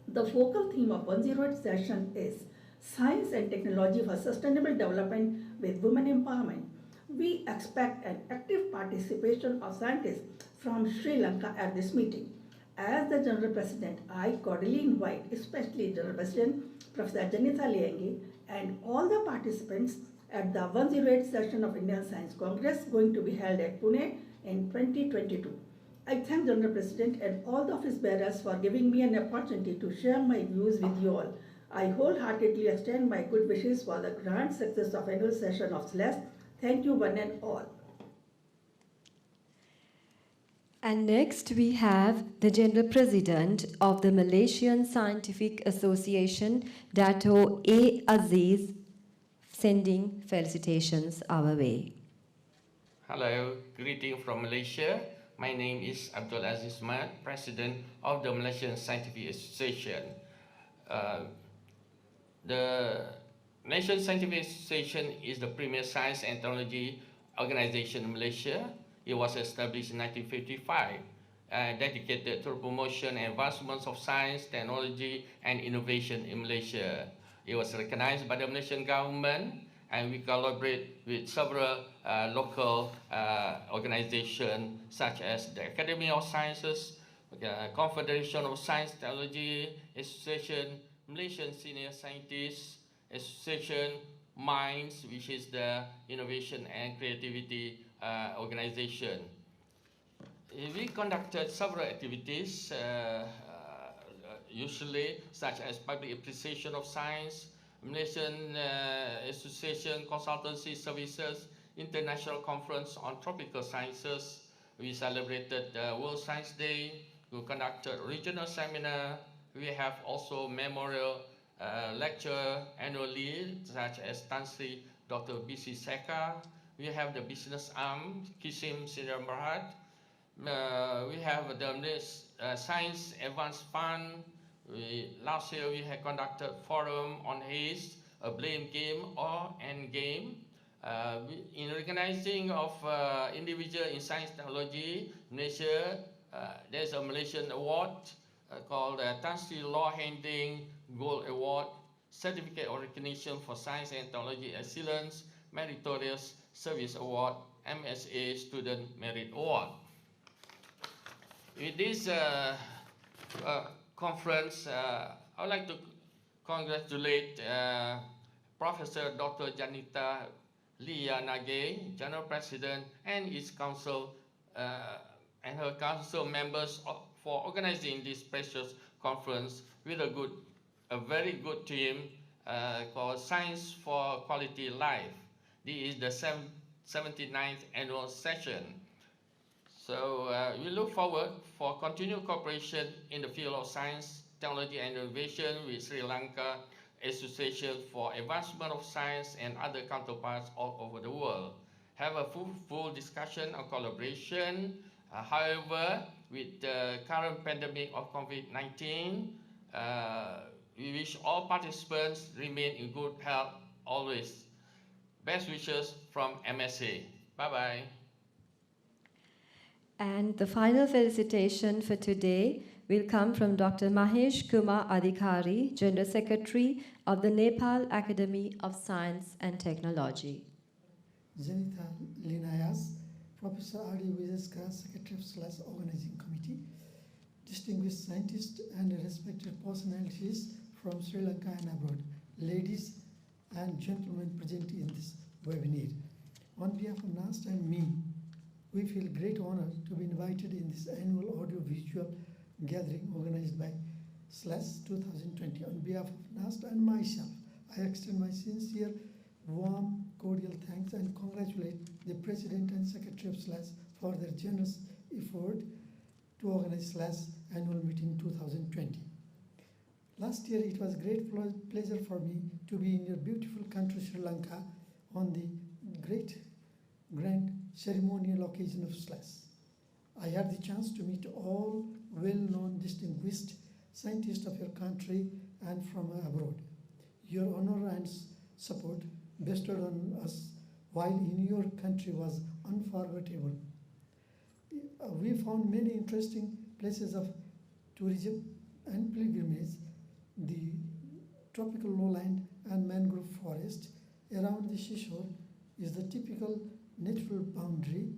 The focal theme of 108 session is Science and Technology for Sustainable Development with Women Empowerment. We expect an active participation of scientists from Sri Lanka at this meeting. As the General President, I cordially invite especially General President Professor Janitha Liengi and all the participants at the 108th session of Indian Science Congress going to be held at Pune in 2022. I thank General President and all the office bearers for giving me an opportunity to share my views with you all. I wholeheartedly extend my good wishes for the grand success of annual session of SLAAS. Thank you one and all. And next we have the General President of the Malaysian Scientific Association, Dato A. Aziz, sending felicitations our way. Hello, greeting from Malaysia. My name is Abdul Aziz Mat, President of the Malaysian Scientific Association. The Malaysian Scientific Association is the premier science and technology organization in Malaysia. It was established in 1955, dedicated to promotion and advancements of science, technology, and innovation in Malaysia. It was recognized by the Malaysian government, and we collaborate with several local organizations such as the Academy of Sciences, Confederation of Science Technology Association, Malaysian Senior Scientists Association, MINDS, which is the Innovation and Creativity organization. We conducted several activities, usually such as public appreciation of science, Malaysian Association Consultancy Services, International Conference on Tropical Sciences. We celebrated the World Science Day. We conducted regional seminar. We have also memorial lecture annually, such as Tan Sri Dr. B.C. Seka. We have the business arm, Kisim Senior Berhad. We have the Science Advanced Fund. Last year we had conducted forum on haste, a blame game or end game. In recognizing of individual in science technology, Malaysia, there's a Malaysian award called Tan Sri Law Handling Gold Award, Certificate of Recognition for Science and Technology Excellence, Meritorious Service Award, MSA Student Merit Award. With this conference, I would like to congratulate Professor Dr. Janitha Liengi, General President, and his council and her council members for organizing this precious conference with a very good team called Science for Quality Life. This is the 79th annual session. So we look forward for continued cooperation in the field of science, technology and innovation with Sri Lanka Association for Advancement of Science and other counterparts all over the world. Have a full discussion on collaboration. However, with the current pandemic of COVID-19, we wish all participants remain in good health always. Best wishes from MSA. Bye-bye. And the final felicitation for today will come from Dr. Mahesh Kumar Adhikari, General Secretary of the Nepal Academy of Science and Technology. Janitha Liengi, Professor R.D. Vijayaska, Secretary of SLAAS Organizing Committee, distinguished scientists and respected personalities from Sri Lanka and abroad, ladies and gentlemen present in this webinar. On behalf of NAST and me, we feel great honor to be invited in this annual audio-visual gathering organized by SLAAS 2020. On behalf of NAST and myself, I extend my sincere, warm, cordial thanks and congratulate the President and Secretary of SLAAS for their generous effort to organize SLAAS annual meeting 2020. Last year, it was a great pleasure for me to be in your beautiful country, Sri Lanka, on the great grand ceremonial occasion of SLAAS. I had the chance to meet all well-known distinguished scientists of your country and from abroad. Your honor and support bestowed on us while in your country was unforgettable. We found many interesting places of tourism and pilgrimage. The tropical lowland and mangrove forest around the seashore is the typical natural boundary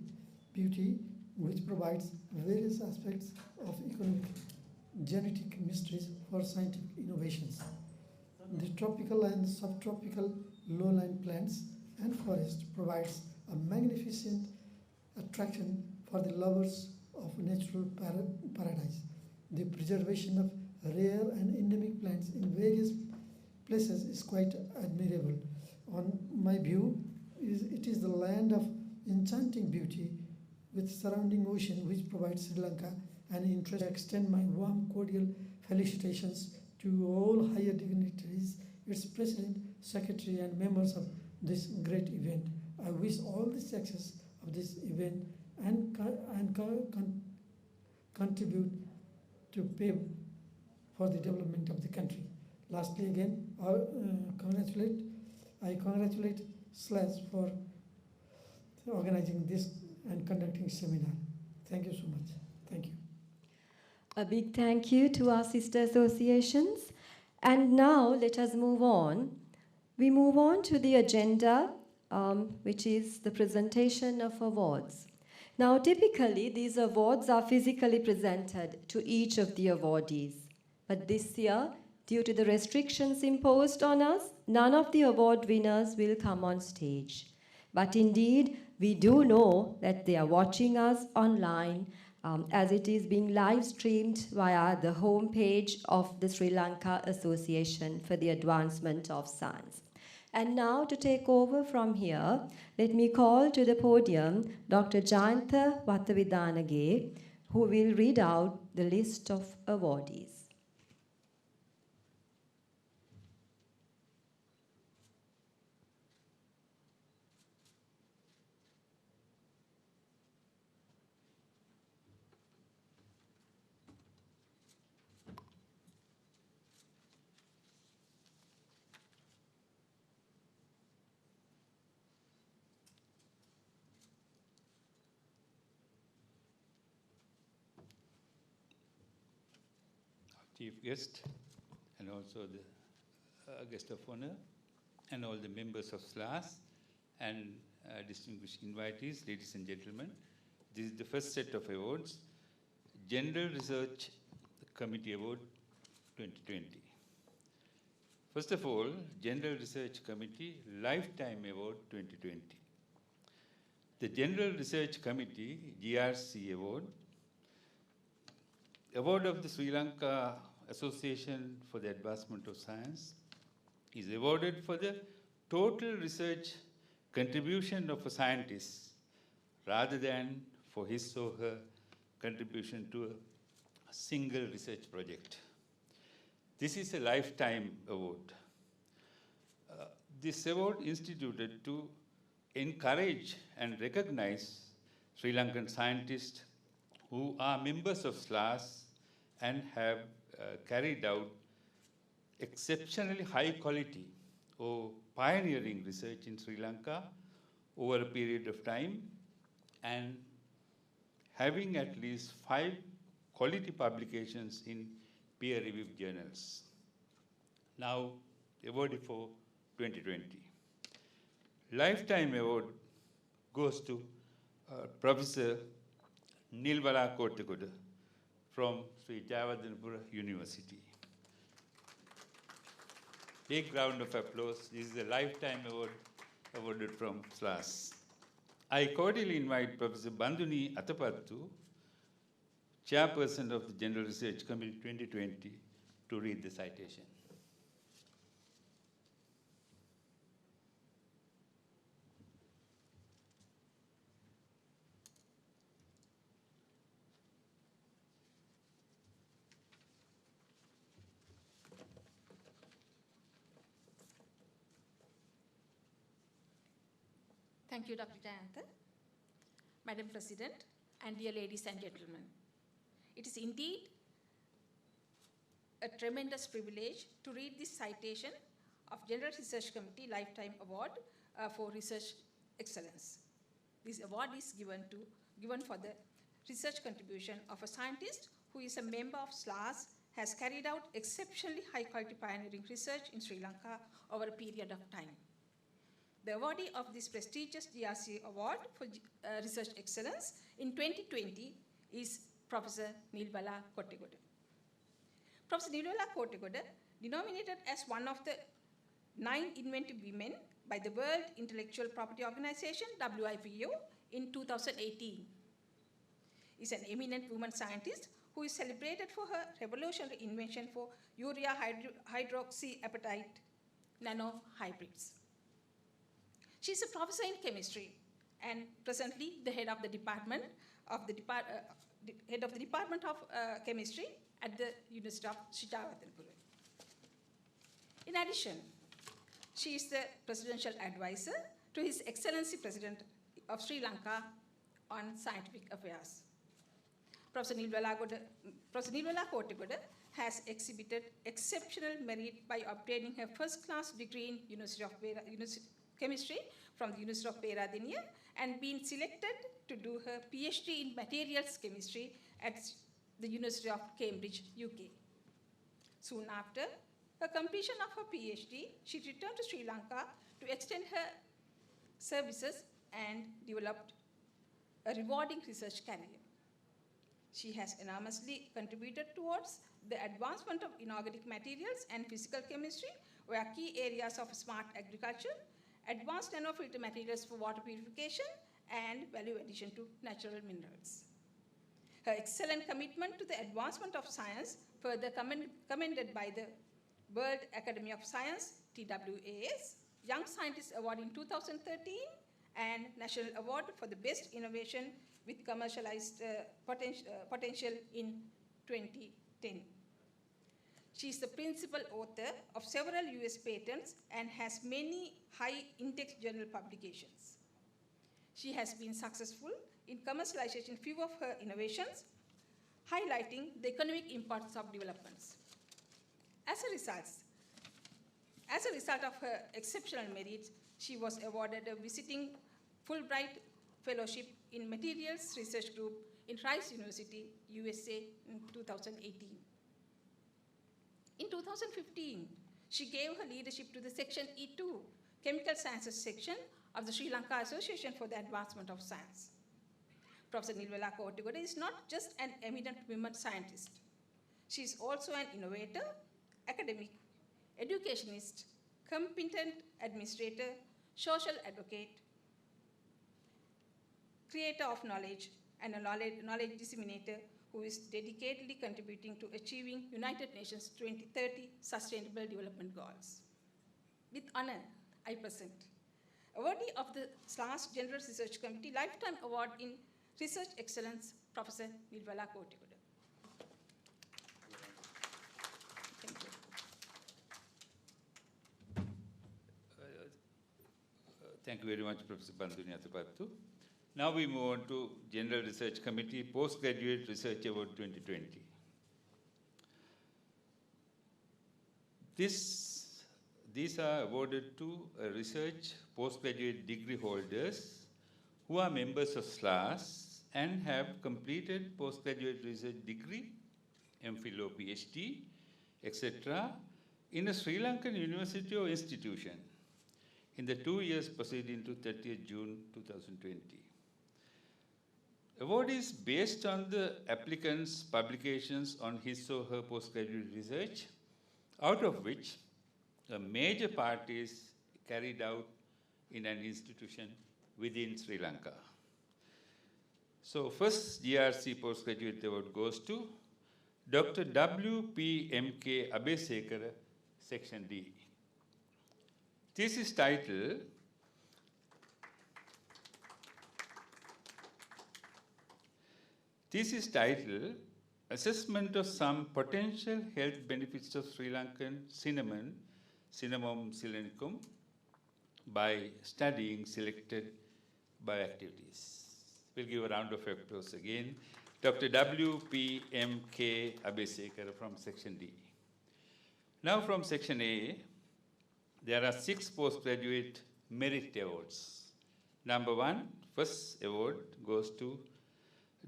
beauty which provides various aspects of economic genetic mysteries for scientific innovations. The tropical and subtropical lowland plants and forest provides a magnificent attraction for the lovers of natural paradise. The preservation of rare and endemic plants in various places is quite admirable. On my view, it is the land of enchanting beauty with surrounding ocean which provides Sri Lanka an interest. I extend my warm cordial felicitations to all higher dignitaries, its president, secretary and members of this great event. I wish all the success of this event and contribute to pave for the development of the country. Lastly, again, I congratulate SLAAS for organizing this and conducting seminar. Thank you so much. Thank you. A big thank you to our sister associations. And now let us move on. We move on to the agenda, which is the presentation of awards. Now, typically, these awards are physically presented to each of the awardees. But this year, due to the restrictions imposed on us, none of the award winners will come on stage. But indeed, we do know that they are watching us online as it is being live streamed via the homepage of the Sri Lanka Association for the Advancement of Science. And now to take over from here, let me call to the podium Dr. Jayantha Vattavidhanage, who will read out the list of awardees. Chief guest and also the guest of honor and all the members of SLAAS and distinguished invitees, ladies and gentlemen. This is the first set of awards, General Research Committee Award 2020. First of all, General Research Committee Lifetime Award 2020. The General Research Committee GRC Award, Award of the Sri Lanka Association for the Advancement of Science is awarded for the total research contribution of a scientist rather than for his or her contribution to a single research project. This is a lifetime award. This award instituted to encourage and recognize Sri Lankan scientists who are members of SLAAS and have carried out exceptionally high quality or pioneering research in Sri Lanka over a period of time and having at least 5 quality publications in peer-reviewed journals. Now, award for 2020. Lifetime award goes to Professor Nilwala Kottakoda from Sri Jayawardhanapura University. Big round of applause. This is a lifetime award awarded from SLAAS. I cordially invite Professor Banduni Atapattu, Chairperson of the General Research Committee 2020, to read the citation. Thank you, Dr. Jayantha. Madam President, and dear ladies and gentlemen, it is indeed a tremendous privilege to read this citation of General Research Committee Lifetime Award for Research Excellence. This award is given for the research contribution of a scientist who is a member of SLAAS, has carried out exceptionally high quality pioneering research in Sri Lanka over a period of time. The awardee of this prestigious GRC Award for Research Excellence in 2020 is Professor Nilbala Kottegoda. Professor Nilbala Kottegoda, denominated as one of the 9 inventive women by the World Intellectual Property Organization, WIPO, in 2018, is an eminent woman scientist who is celebrated for her revolutionary invention for urea hydroxyapatite nanohybrids. She is a professor in chemistry and presently the head of the Department of Chemistry at the University of Chittagong. In addition, she is the presidential advisor to His Excellency President of Sri Lanka on scientific affairs. Professor Nilbala Kottegoda has exhibited exceptional merit by obtaining her first-class degree in chemistry from the University of Peradeniya and been selected to do her PhD in materials chemistry at the University of Cambridge, UK. Soon after her completion of her PhD, she returned to Sri Lanka to extend her services and developed a rewarding research career. She has enormously contributed towards the advancement of inorganic materials and physical chemistry, where key areas of smart agriculture, advanced nanofilter materials for water purification, and value addition to natural minerals. Her excellent commitment to the advancement of science, further commended by the World Academy of Science, TWAS, Young Scientist Award in 2013, and National Award for the Best Innovation with Commercialized Potential in 2010. She is the principal author of several US patents and has many high-index journal publications. She has been successful in commercialization few of her innovations, highlighting the economic importance of developments. As a result of her exceptional merits, she was awarded a visiting Fulbright Fellowship in Materials Research Group in Rice University, USA in 2018. In 2015, she gave her leadership to the Section E2, Chemical Sciences section of the Sri Lanka Association for the Advancement of Science. Professor Nilbala Kottegoda is not just an eminent women scientist. She is also an innovator, academic, educationist, competent administrator, social advocate, creator of knowledge, and a knowledge disseminator who is dedicatedly contributing to achieving United Nations 2030 Sustainable Development Goals. With honor, I present awardee of the SLAAS General Research Committee Lifetime Award in Research Excellence, Professor Nilbala Kottegoda. Thank you. Thank you very much, Professor Bandhu Nyatapattu. Now we move on to General Research Committee Postgraduate Research Award 2020. These are awarded to research postgraduate degree holders who are members of SLAAS and have completed postgraduate research degree, MPhil or PhD, etc. in a Sri Lankan university or institution in the 2 years preceding to 30th June 2020. Award is based on the applicant's publications on his or her postgraduate research, out of which a major part is carried out in an institution within Sri Lanka. So first GRC postgraduate award goes to Dr. W.P.M.K. Abesekara, Section D. Thesis title, Assessment of some potential health benefits of Sri Lankan cinnamon, Cinnamomum sillenicum, by studying selected bioactivities. We'll give a round of applause again. Dr. W.P.M.K. Abhisekar from Section D. Now from Section A, there are 6 postgraduate merit awards. Number 1, first award goes to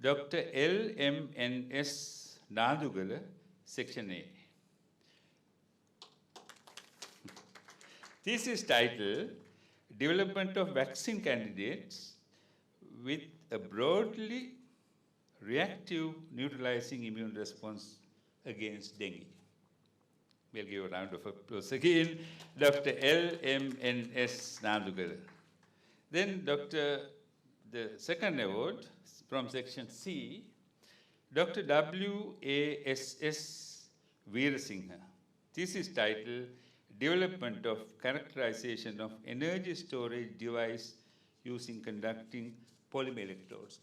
Dr. L.M.N.S. Nadugala, Section A. This is titled Development of Vaccine Candidates with a broadly reactive neutralizing immune response against dengue. We'll give a round of applause again. Dr. L.M.N.S. Nadugala. Then the second award from Section C, Dr. W.A.S.S. Veerasinghe. This is titled Development of Characterization of Energy Storage Device using Conducting Polymer Electrodes.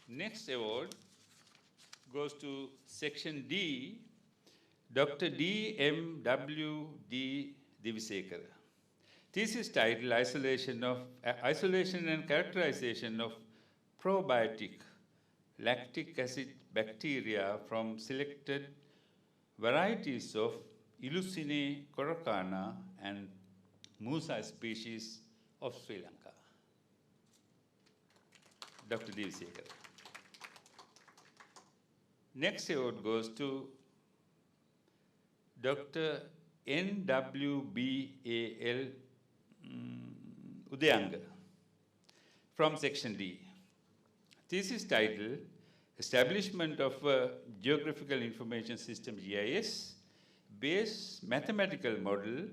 Next award goes to Section D, Dr. D.M.W.D. Divisekar. This is titled Isolation and Characterization of Probiotic Lactic Acid Bacteria from Selected Varieties of Illucine coracana and Musa species of Sri Lanka. Dr. Divisekar. Next award goes to Dr. N.W.B.A.L. Udayanga from Section D. This is titled Establishment of a Geographical Information System GIS based mathematical model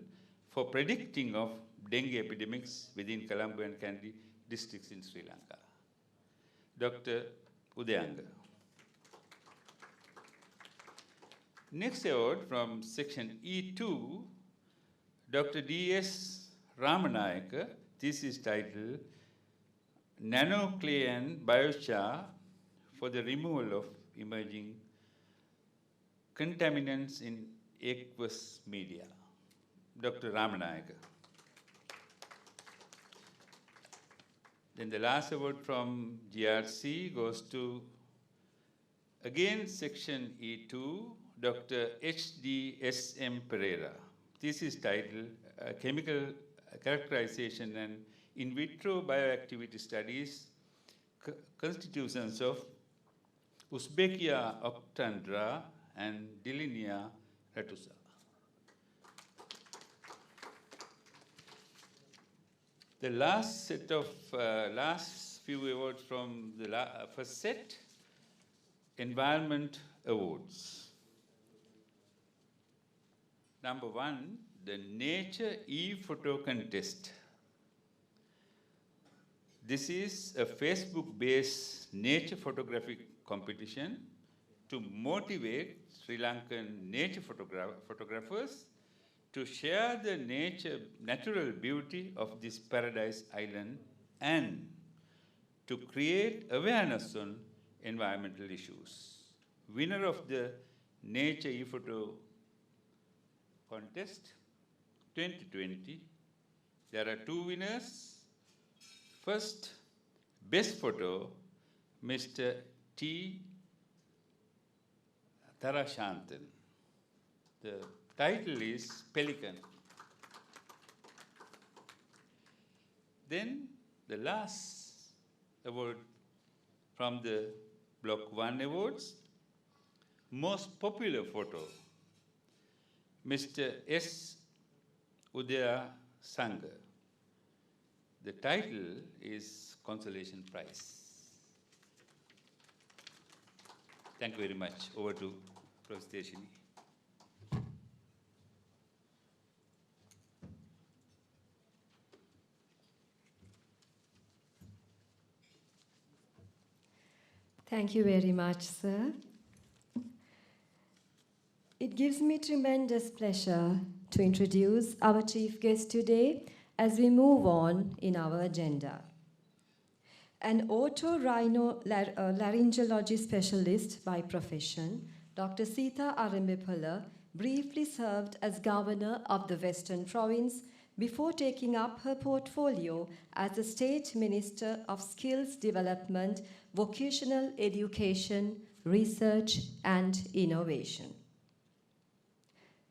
for predicting of dengue epidemics within Colombo and Kandy districts in Sri Lanka. Dr. Udayanga. Next award from Section E2, Dr. D.S. Ramanayaka. This is titled Nanoclay and Biochar for the removal of emerging contaminants in FOS Media. Dr. Ramanayaka. Then the last award from GRC goes to, again, Section E2, Dr. H.D.S.M. Pereira. This is titled Chemical Characterization and In Vitro Bioactivity Studies, Constitutions of Uzbekia octandra and Dillenia ratusa. The last set of last few awards from the first set, Environment Awards. Number 1, the Nature e-Photo Contest. This is a Facebook-based nature photographic competition to motivate Sri Lankan nature photographers to share the natural beauty of this paradise island and to create awareness on environmental issues. Winner of the Nature e-Photo Contest 2020. There are 2 winners. First, Best Photo, Mr. T. Tarashantan. The title is Pelican. Then the last award from the Block 1 Awards, Most Popular Photo, Mr. S. Udaya Sangha. The title is Consolation Prize. Thank you very much. Over to Professor Teshini. Thank you very much, sir. It gives me tremendous pleasure to introduce our chief guest today as we move on in our agenda. An otorhinolaryngology specialist by profession, Dr. Sita Arambepala briefly served as governor of the Western Province before taking up her portfolio as the State Minister of Skills Development, Vocational Education, Research and Innovation.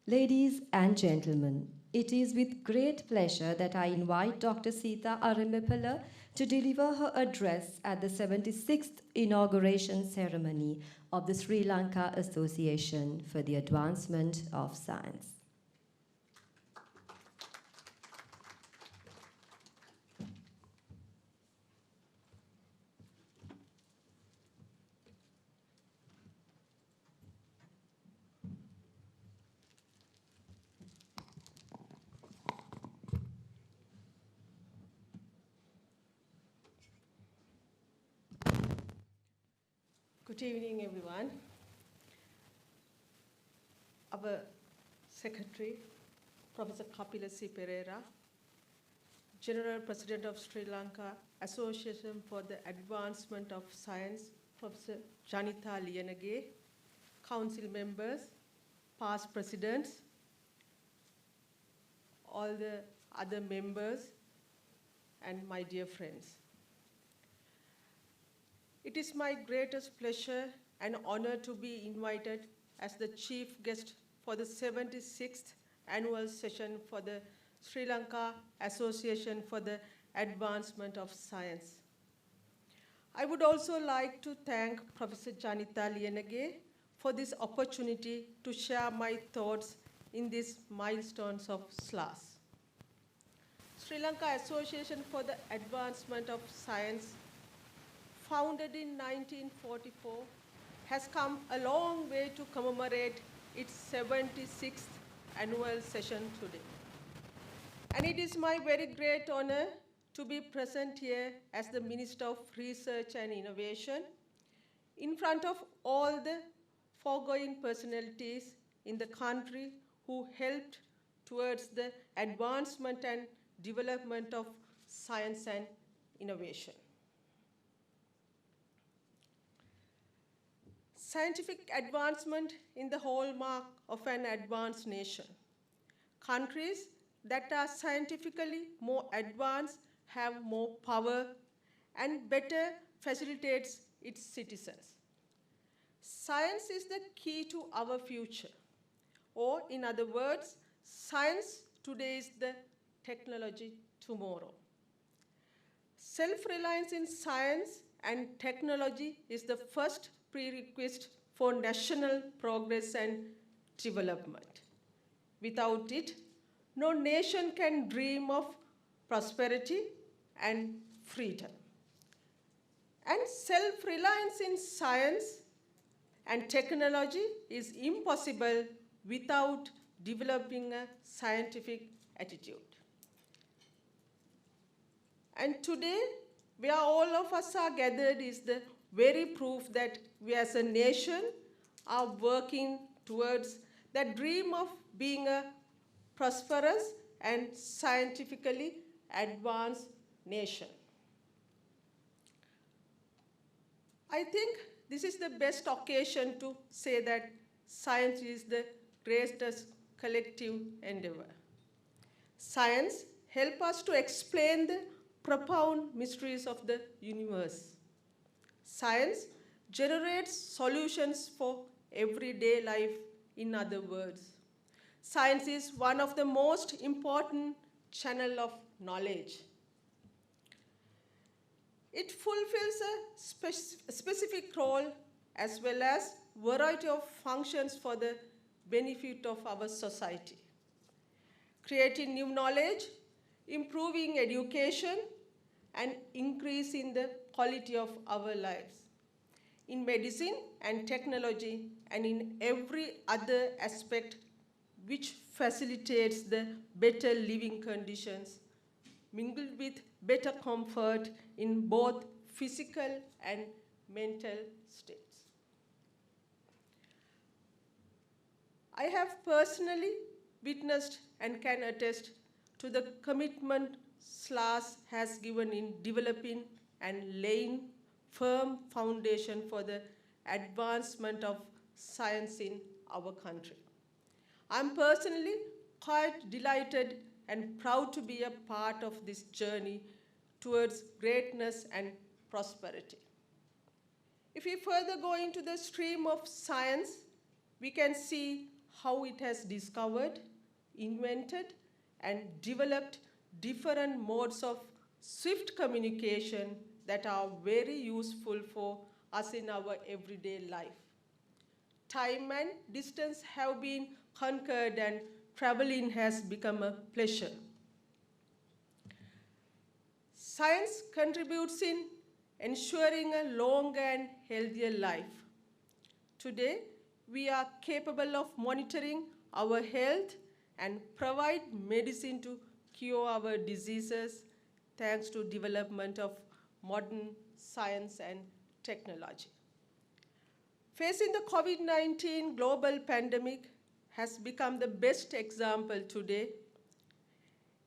Ladies and gentlemen, it is with great pleasure that I invite Dr. Sita Arambepala to deliver her address at the 76th inauguration ceremony of the Sri Lanka Association for the Advancement of Science. Good evening, everyone. Our Secretary, Professor Kapila C. Pereira, General President of Sri Lanka Association for the Advancement of Science, Professor Janitha Liyanage, Council members, past presidents, all the other members, and my dear friends. It is my greatest pleasure and honor to be invited as the chief guest for the 76th annual session for the Sri Lanka Association for the Advancement of Science. I would also like to thank Professor Janitha Liyanage for this opportunity to share my thoughts in these milestones of SLAAS. Sri Lanka Association for the Advancement of Science, founded in 1944, has come a long way to commemorate its 76th annual session today. And it is my very great honor to be present here as the Minister of Research and Innovation in front of all the foregoing personalities in the country who helped towards the advancement and development of science and innovation. Scientific advancement is the hallmark of an advanced nation. Countries that are scientifically more advanced have more power and better facilitates its citizens. Science is the key to our future, or in other words, science today is the technology tomorrow. Self-reliance in science and technology is the first prerequisite for national progress and development. Without it, no nation can dream of prosperity and freedom. And self-reliance in science and technology is impossible without developing a scientific attitude. And today, where all of us are gathered is the very proof that we as a nation are working towards that dream of being a prosperous and scientifically advanced nation. I think this is the best occasion to say that science is the greatest collective endeavor. Science helps us to explain the profound mysteries of the universe. Science generates solutions for everyday life, in other words. Science is one of the most important channels of knowledge. It fulfills a specific role as well as variety of functions for the benefit of our society. Creating new knowledge, improving education, and increasing the quality of our lives. In medicine and technology, and in every other aspect which facilitates the better living conditions, mingled with better comfort in both physical and mental states. I have personally witnessed and can attest to the commitment SLAAS has given in developing and laying firm foundation for the advancement of science in our country. I'm personally quite delighted and proud to be a part of this journey towards greatness and prosperity. If we further go into the stream of science, we can see how it has discovered, invented, and developed different modes of swift communication that are very useful for us in our everyday life. Time and distance have been conquered and traveling has become a pleasure. Science contributes in ensuring a long and healthier life. Today, we are capable of monitoring our health and provide medicine to cure our diseases thanks to development of modern science and technology. Facing the COVID-19 global pandemic has become the best example today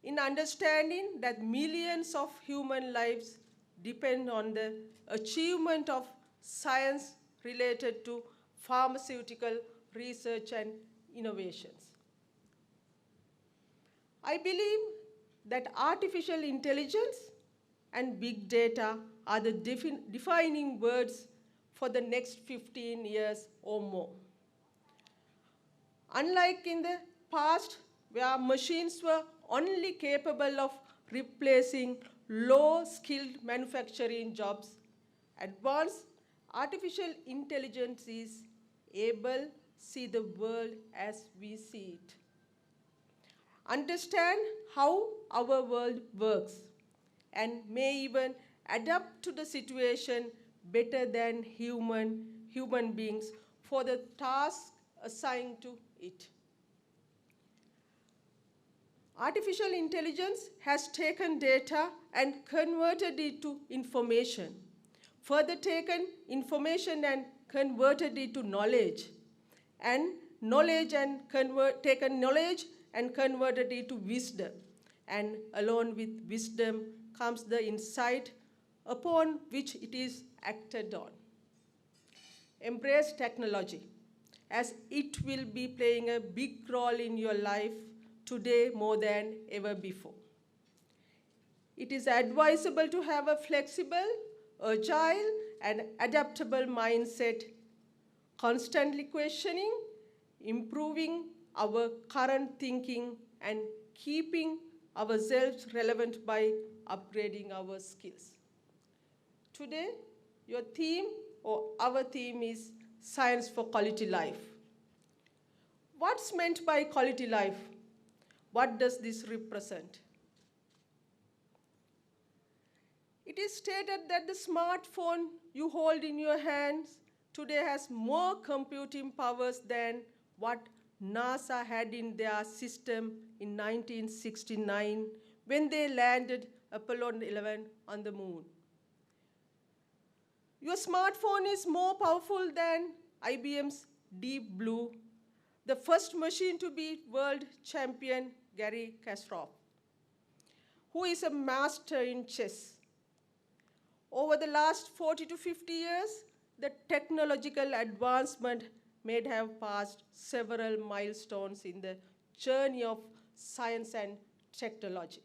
in understanding that millions of human lives depend on the achievement of science related to pharmaceutical research and innovations. I believe that artificial intelligence and big data are the defining words for the next 15 years or more. Unlike in the past, where machines were only capable of replacing low-skilled manufacturing jobs, advanced artificial intelligence is able to see the world as we see it, understand how our world works, and may even adapt to the situation better than human beings for the task assigned to it. Artificial intelligence has taken data and converted it to information, further taken information and converted it to knowledge, and taken knowledge and converted it to wisdom. And along with wisdom comes the insight upon which it is acted on. Embrace technology, as it will be playing a big role in your life today more than ever before. It is advisable to have a flexible, agile, and adaptable mindset, constantly questioning, improving our current thinking, and keeping ourselves relevant by upgrading our skills. Today, your theme or our theme is Science for Quality Life. What's meant by quality life? What does this represent? It is stated that the smartphone you hold in your hands today has more computing powers than what NASA had in their system in 1969 when they landed Apollo 11 on the moon. Your smartphone is more powerful than IBM's Deep Blue, the first machine to beat world champion Garry Kasparov, who is a master in chess. Over the last 40 to 50 years, the technological advancement may have passed several milestones in the journey of science and technology.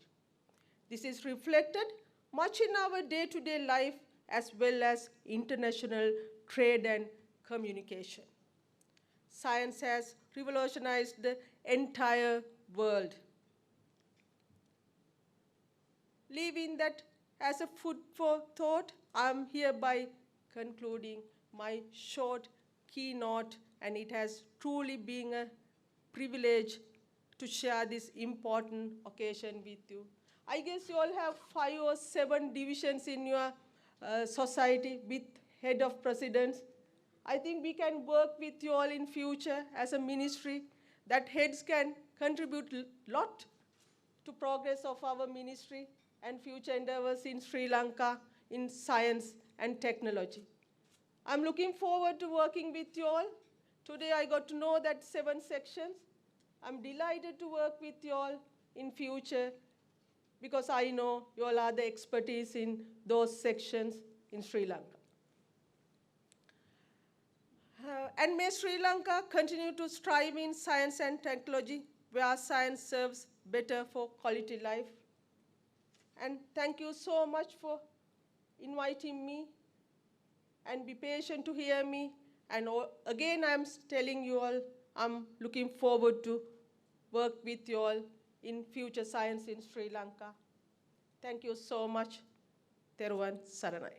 This is reflected much in our day-to-day life as well as international trade and communication. Science has revolutionized the entire world. Leaving that as a food for thought, I'm hereby concluding my short keynote, and it has truly been a privilege to share this important occasion with you. I guess you all have 5 or 7 divisions in your society with head of presidents. I think we can work with you all in future as a ministry, that heads can contribute a lot to progress of our ministry and future endeavors in Sri Lanka in science and technology. I'm looking forward to working with you all. Today I got to know that 7 sections. I'm delighted to work with you all in future because I know you all are the expertise in those sections in Sri Lanka. May Sri Lanka continue to strive in science and technology, where science serves better for quality life. And thank you so much for inviting me, and be patient to hear me. And again, I'm telling you all, I'm looking forward to work with you all in future science in Sri Lanka. Thank you so much. Teruvan Saranai.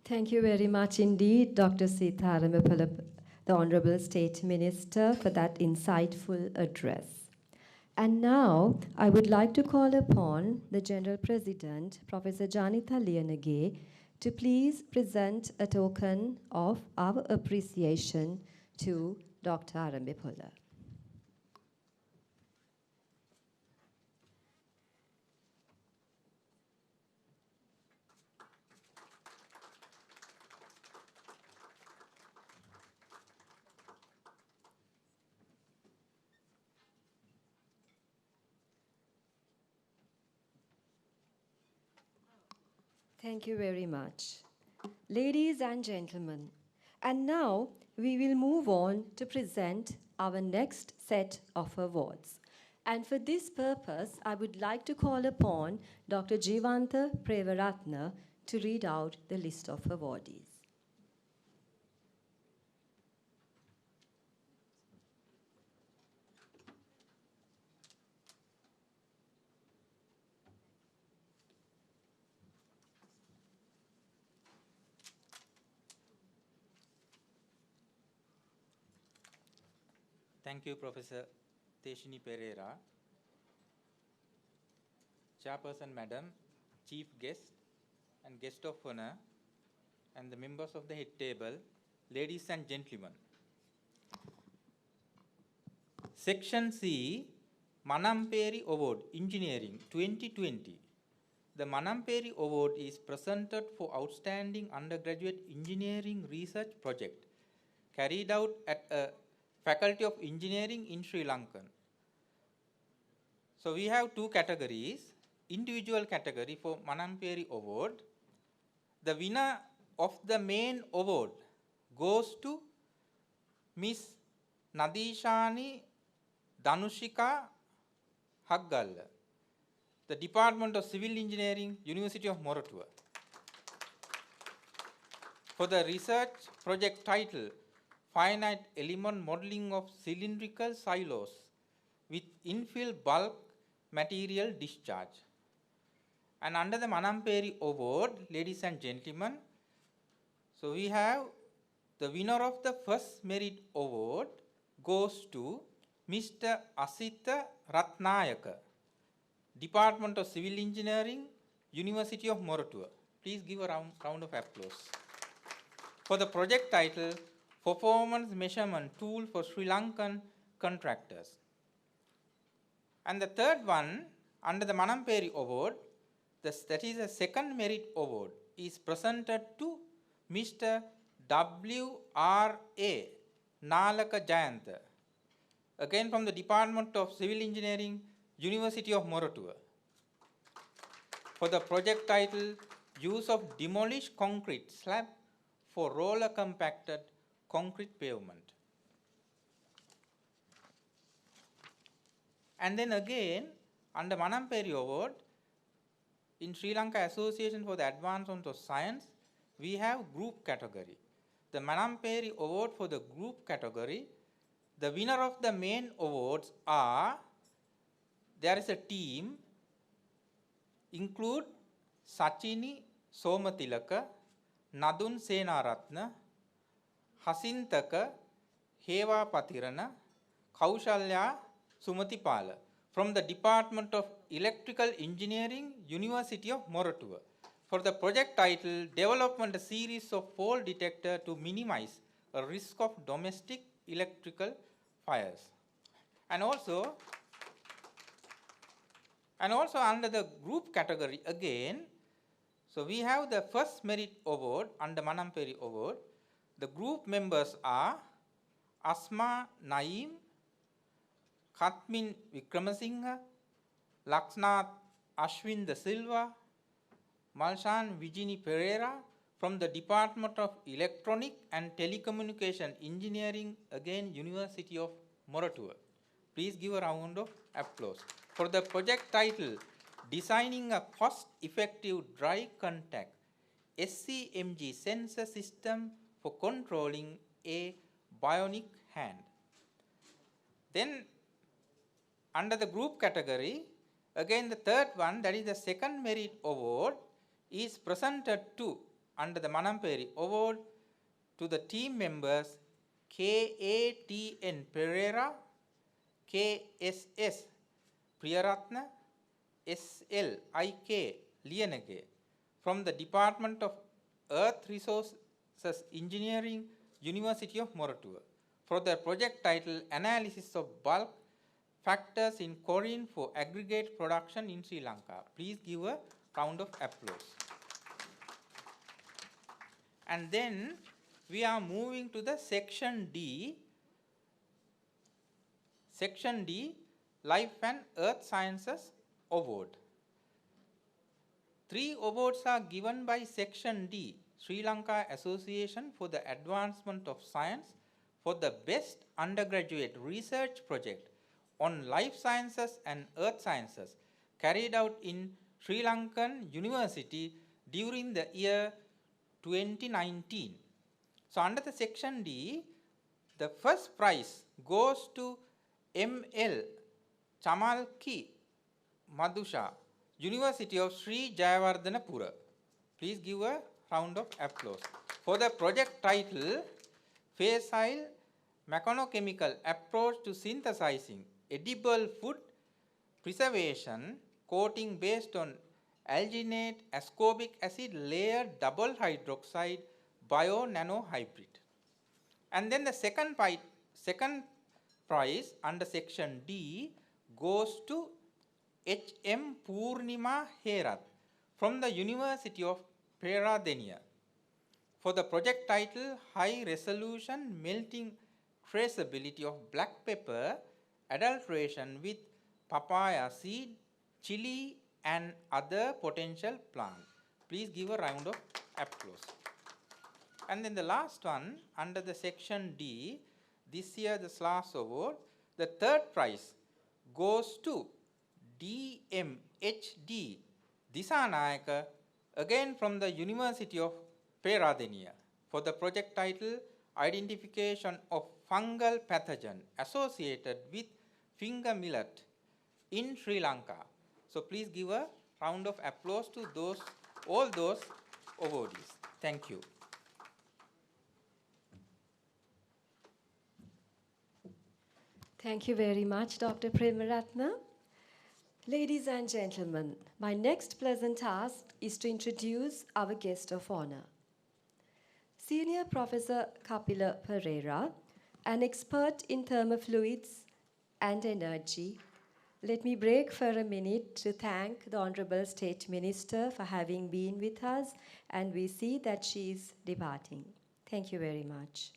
Thank you very much indeed, Dr. Sitharamapala, the Honorable State Minister, for that insightful address. And now, I would like to call upon the General President, Professor Janitha Liyanage, to please present a token of our appreciation to Dr. Aramapala. Thank you very much. Ladies and gentlemen, and now we will move on to present our next set of awards. And for this purpose, I would like to call upon Dr. Jivanta Prevaratna to read out the list of awardees. Thank you, Professor Teshini Pereira. Chairperson Madam, Chief Guest and Guest of Honor, and the members of the head table, ladies and gentlemen. Section C, Manamperi Award, Engineering 2020. The Manamperi Award is presented for outstanding undergraduate engineering research project carried out at a Faculty of Engineering in Sri Lanka. So we have two categories. Individual category for Manamperi Award. The winner of the main award goes to Miss Nadishani Danushika Haggalla, the Department of Civil Engineering, University of Moratuwa, for the research project title Finite Element Modeling of Cylindrical Silos with Infill Bulk Material Discharge. And under the Manamperi Award, ladies and gentlemen, so we have the winner of the first merit award goes to Mr. Asitha Ratnayaka, Department of Civil Engineering, University of Moratuwa. Please give a round of applause. For the project title, Performance Measurement Tool for Sri Lankan Contractors. And the third one, under the Manamperi Award, that is a second merit award, is presented to Mr. W.R.A. Nalaka Jayantha, again from the Department of Civil Engineering, University of Moratuwa, for the project title, Use of Demolished Concrete Slab for Roller Compacted Concrete Pavement. And then again, under Manamperi Award, in Sri Lanka Association for the Advancement of Science, we have group category. The Manamperi Award for the group category, the winner of the main awards are, there is a team, include Sachini Somatilaka, Nadun Senaratna, Hasintaka, Heva Patirana, Kaushalya Sumatipala, from the Department of Electrical Engineering, University of Moratuwa, for the project title, Development a Series of Fall Detector to Minimize a Risk of Domestic Electrical Fires. And also under the group category again, so we have the first merit award under Manamperi Award. The group members are Asma Naeem, Katmin Vikramasinghe, Laksnath Ashwin De Silva, Malshan Vijini Pereira, from the Department of Electronic and Telecommunication Engineering, again University of Moratuwa. Please give a round of applause. For the project title, Designing a Cost-Effective Dry Contact SCMG Sensor System for Controlling a Bionic Hand. Then under the group category, again the third one, that is the second merit award, is presented to, under the Manamperi award, to the team members KATN Pereira, KSS Priyaratna, SLIK Liyanage from the Department of Earth Resources Engineering, University of Moratuwa, for their project title Analysis of Bulk Factors in Chlorine for Aggregate Production in Sri Lanka. Please give a round of applause. And then we are moving to the section D. Section D, Life and Earth Sciences Award. 3 awards are given by section D, Sri Lanka Association for the Advancement of Science, for the best undergraduate research project on life sciences and earth sciences carried out in Sri Lankan University during the year 2019. So under the section D, the first prize goes to ML Chamalki Madhusha, University of Sri Jayawardhanapura. Please give a round of applause. For the project title, Facile Mechanochemical Approach to Synthesizing Edible Food Preservation Coating based on alginate ascorbic acid layered double hydroxide bio-nanohybrid. And then the second prize under section D goes to H.M. Purnima Herath from the University of Peradeniya for the project title High Resolution Melting Traceability of Black Pepper Adulteration with Papaya Seed, Chili and Other Potential Plants. Please give a round of applause. And then the last one under the section D, this year the SLAAS award, the third prize goes to DMHD Disanayaka, again from the University of Peradeniya, for the project title Identification of Fungal Pathogen Associated with Finger Millet in Sri Lanka. So please give a round of applause to all those awardees. Thank you. Thank you very much, Dr. Premaratna. Ladies and gentlemen, my next pleasant task is to introduce our guest of honor. Senior Professor Kapila Pereira, an expert in thermofluids and energy. Let me break for a minute to thank the Honorable State Minister for having been with us, and we see that she is departing. Thank you very much.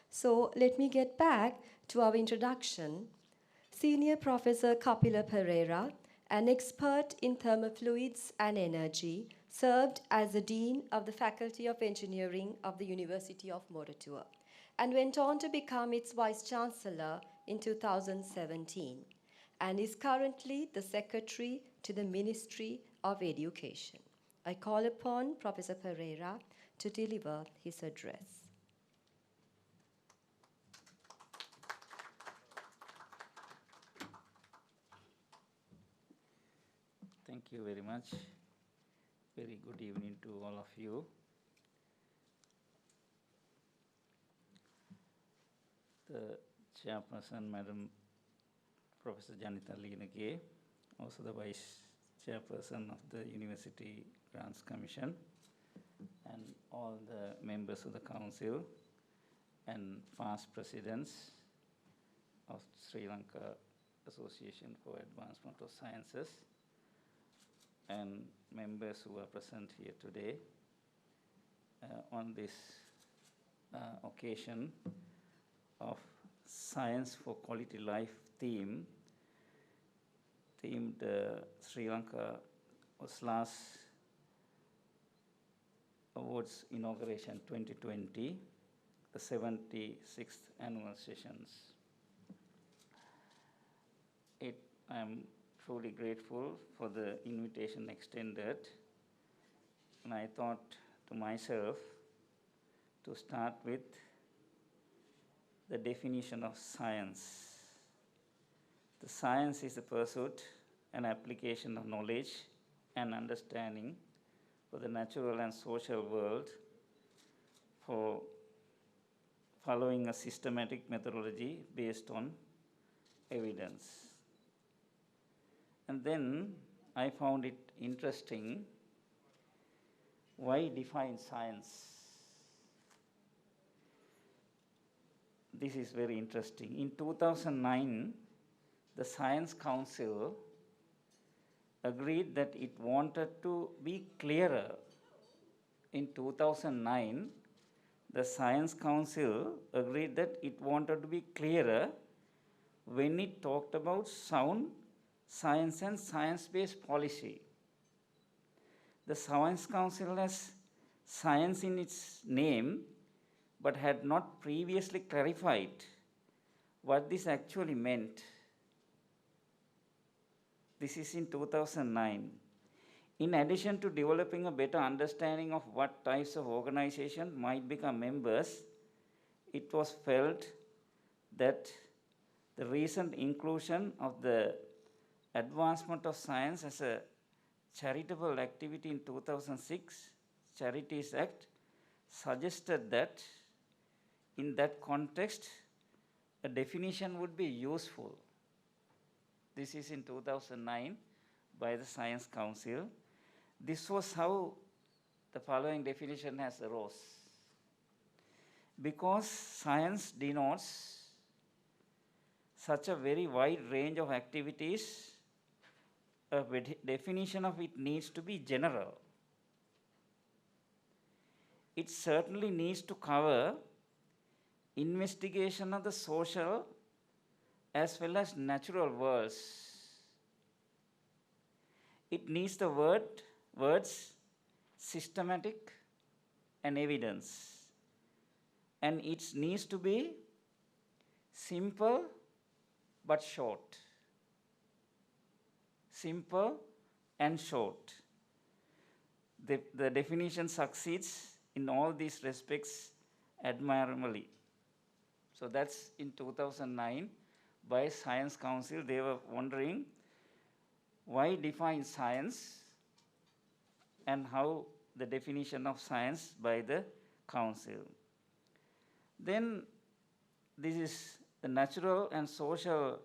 So let me get back to our introduction. Senior Professor Kapila Pereira, an expert in thermofluids and energy, served as the Dean of the Faculty of Engineering of the University of Moratuwa and went on to become its Vice-Chancellor in 2017 and is currently the Secretary to the Ministry of Education. I call upon Professor Pereira to deliver his address. Thank you very much. Very good evening to all of you. The Chairperson, Madam Professor Janita Liyanage, also the Vice Chairperson of the University Grants Commission, and all the members of the Council and past presidents of Sri Lanka Association for Advancement of Sciences, and members who are present here today on this occasion of Science for Quality Life themed Sri Lanka SLAAS Awards Inauguration 2020, the 76th annual sessions. I am truly grateful for the invitation extended, and I thought to myself to start with the definition of science. The science is the pursuit and application of knowledge and understanding for the natural and social world for following a systematic methodology based on evidence. And then I found it interesting, why define science? This is very interesting. In 2009, the Science Council agreed that it wanted to be clearer. In 2009, the Science Council agreed that it wanted to be clearer when it talked about sound science and science-based policy. The Science Council has science in its name, but had not previously clarified what this actually meant. This is in 2009. In addition to developing a better understanding of what types of organizations might become members, it was felt that the recent inclusion of the advancement of science as a charitable activity in 2006 Charities Act suggested that in that context, a definition would be useful. This is in 2009 by the Science Council. This was how the following definition has arose. Because science denotes such a very wide range of activities, a definition of it needs to be general. It certainly needs to cover investigation of the social as well as natural worlds. It needs the words systematic and evidence. And it needs to be simple but short. Simple and short. The definition succeeds in all these respects admirably. So that's in 2009 by Science Council. They were wondering why define science and how the definition of science by the council. Then this is the natural and social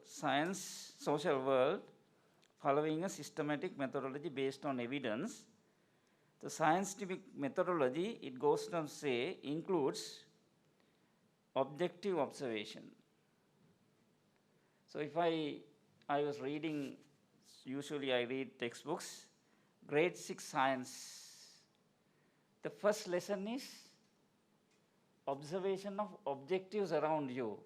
world following a systematic methodology based on evidence. The scientific methodology, it goes on to say, includes objective observation. So if I was reading, usually I read textbooks, grade 6 science. The first lesson is observation of objectives around you,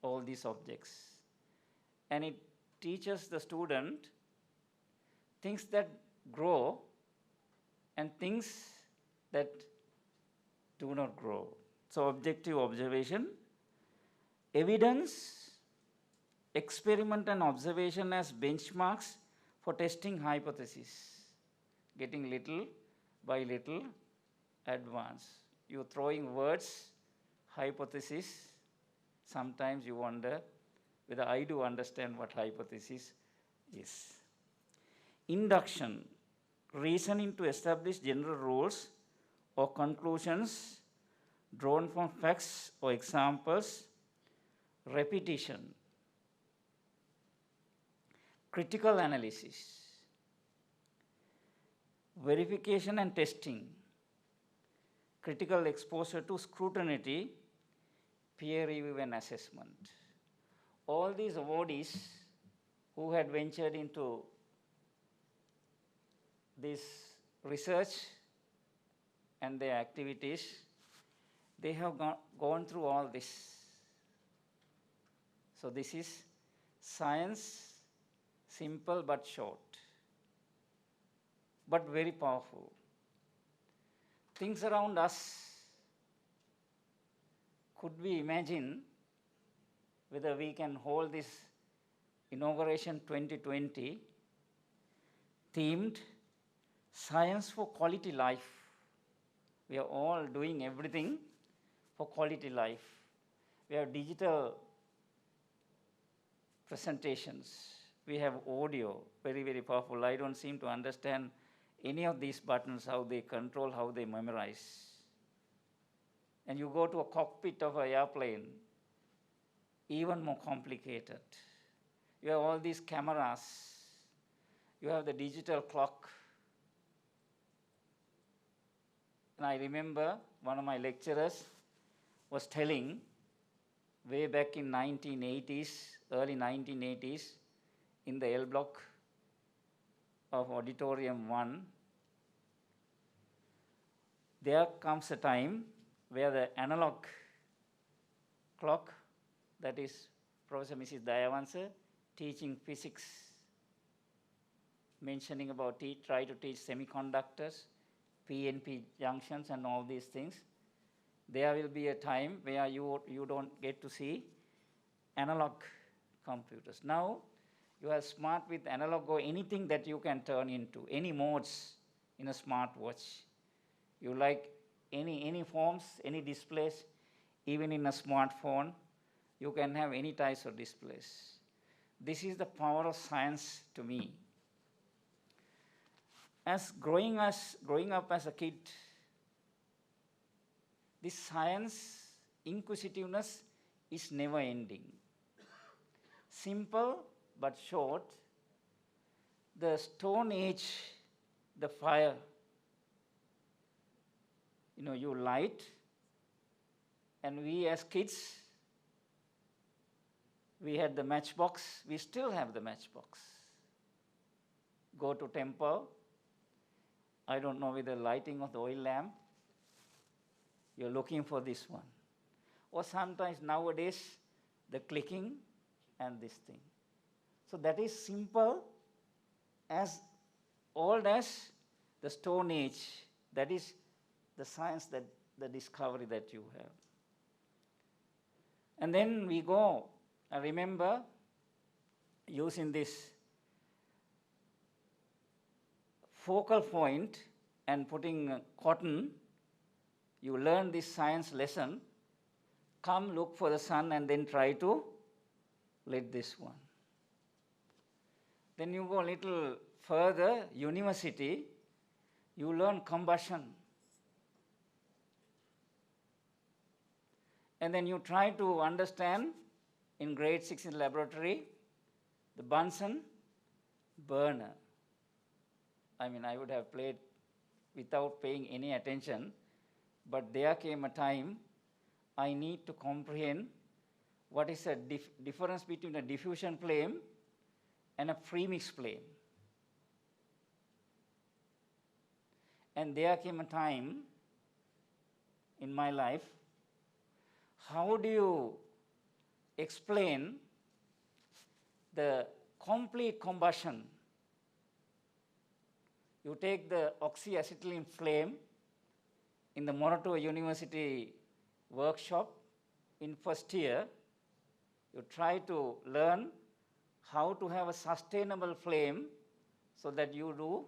all these objects. And it teaches the student things that grow and things that do not grow. So objective observation, evidence, experiment and observation as benchmarks for testing hypotheses, getting little by little advanced. You're throwing words, hypothesis. Sometimes you wonder whether I do understand what hypothesis is. Induction, reasoning to establish general rules or conclusions drawn from facts or examples. Repetition. Critical analysis. Verification and testing. Critical exposure to scrutiny, peer review and assessment. All these awardees who had ventured into this research and their activities, they have gone through all this. So this is science, simple but short, but very powerful. things around us, could we imagine whether we can hold this inauguration 2020 themed Science for Quality Life? We are all doing everything for quality life. We have digital presentations. We have audio, very, very powerful. I don't seem to understand any of these buttons, how they control, how they memorize. And you go to a cockpit of an airplane, even more complicated. You have all these cameras. You have the digital clock. And I remember one of my lecturers was telling way back in 1980s, early 1980s, in the L block of Auditorium 1, there comes a time where the analog clock, that is Professor Mrs. Dayavansa teaching physics, mentioning about try to teach semiconductors, PNP junctions and all these things. There will be a time where you don't get to see analog computers. Now you are smart with analog or anything that you can turn into, any modes in a smartwatch. You like any forms, any displays, even in a smartphone, you can have any types of displays. This is the power of science to me. As growing up as a kid, this science inquisitiveness is never ending. Simple but short, the Stone Age, the fire, you light, and we as kids, we had the matchbox, we still have the matchbox. Go to temple, I don't know, with the lighting of the oil lamp, you're looking for this one. Or sometimes nowadays, the clicking and this thing. So that is simple, as old as the Stone Age. That is the science, that the discovery that you have. And then we go, I remember using this focal point and putting cotton. You learn this science lesson, come look for the sun and then try to lit this one. Then you go a little further, university, you learn combustion. And then you try to understand in grade 6 in laboratory, the Bunsen burner. I mean, I would have played without paying any attention, but there came a time I need to comprehend what is the difference between a diffusion flame and a premix flame. And there came a time in my life, how do you explain the complete combustion? You take the oxyacetylene flame in the Morato University workshop in first year, you try to learn how to have a sustainable flame so that you do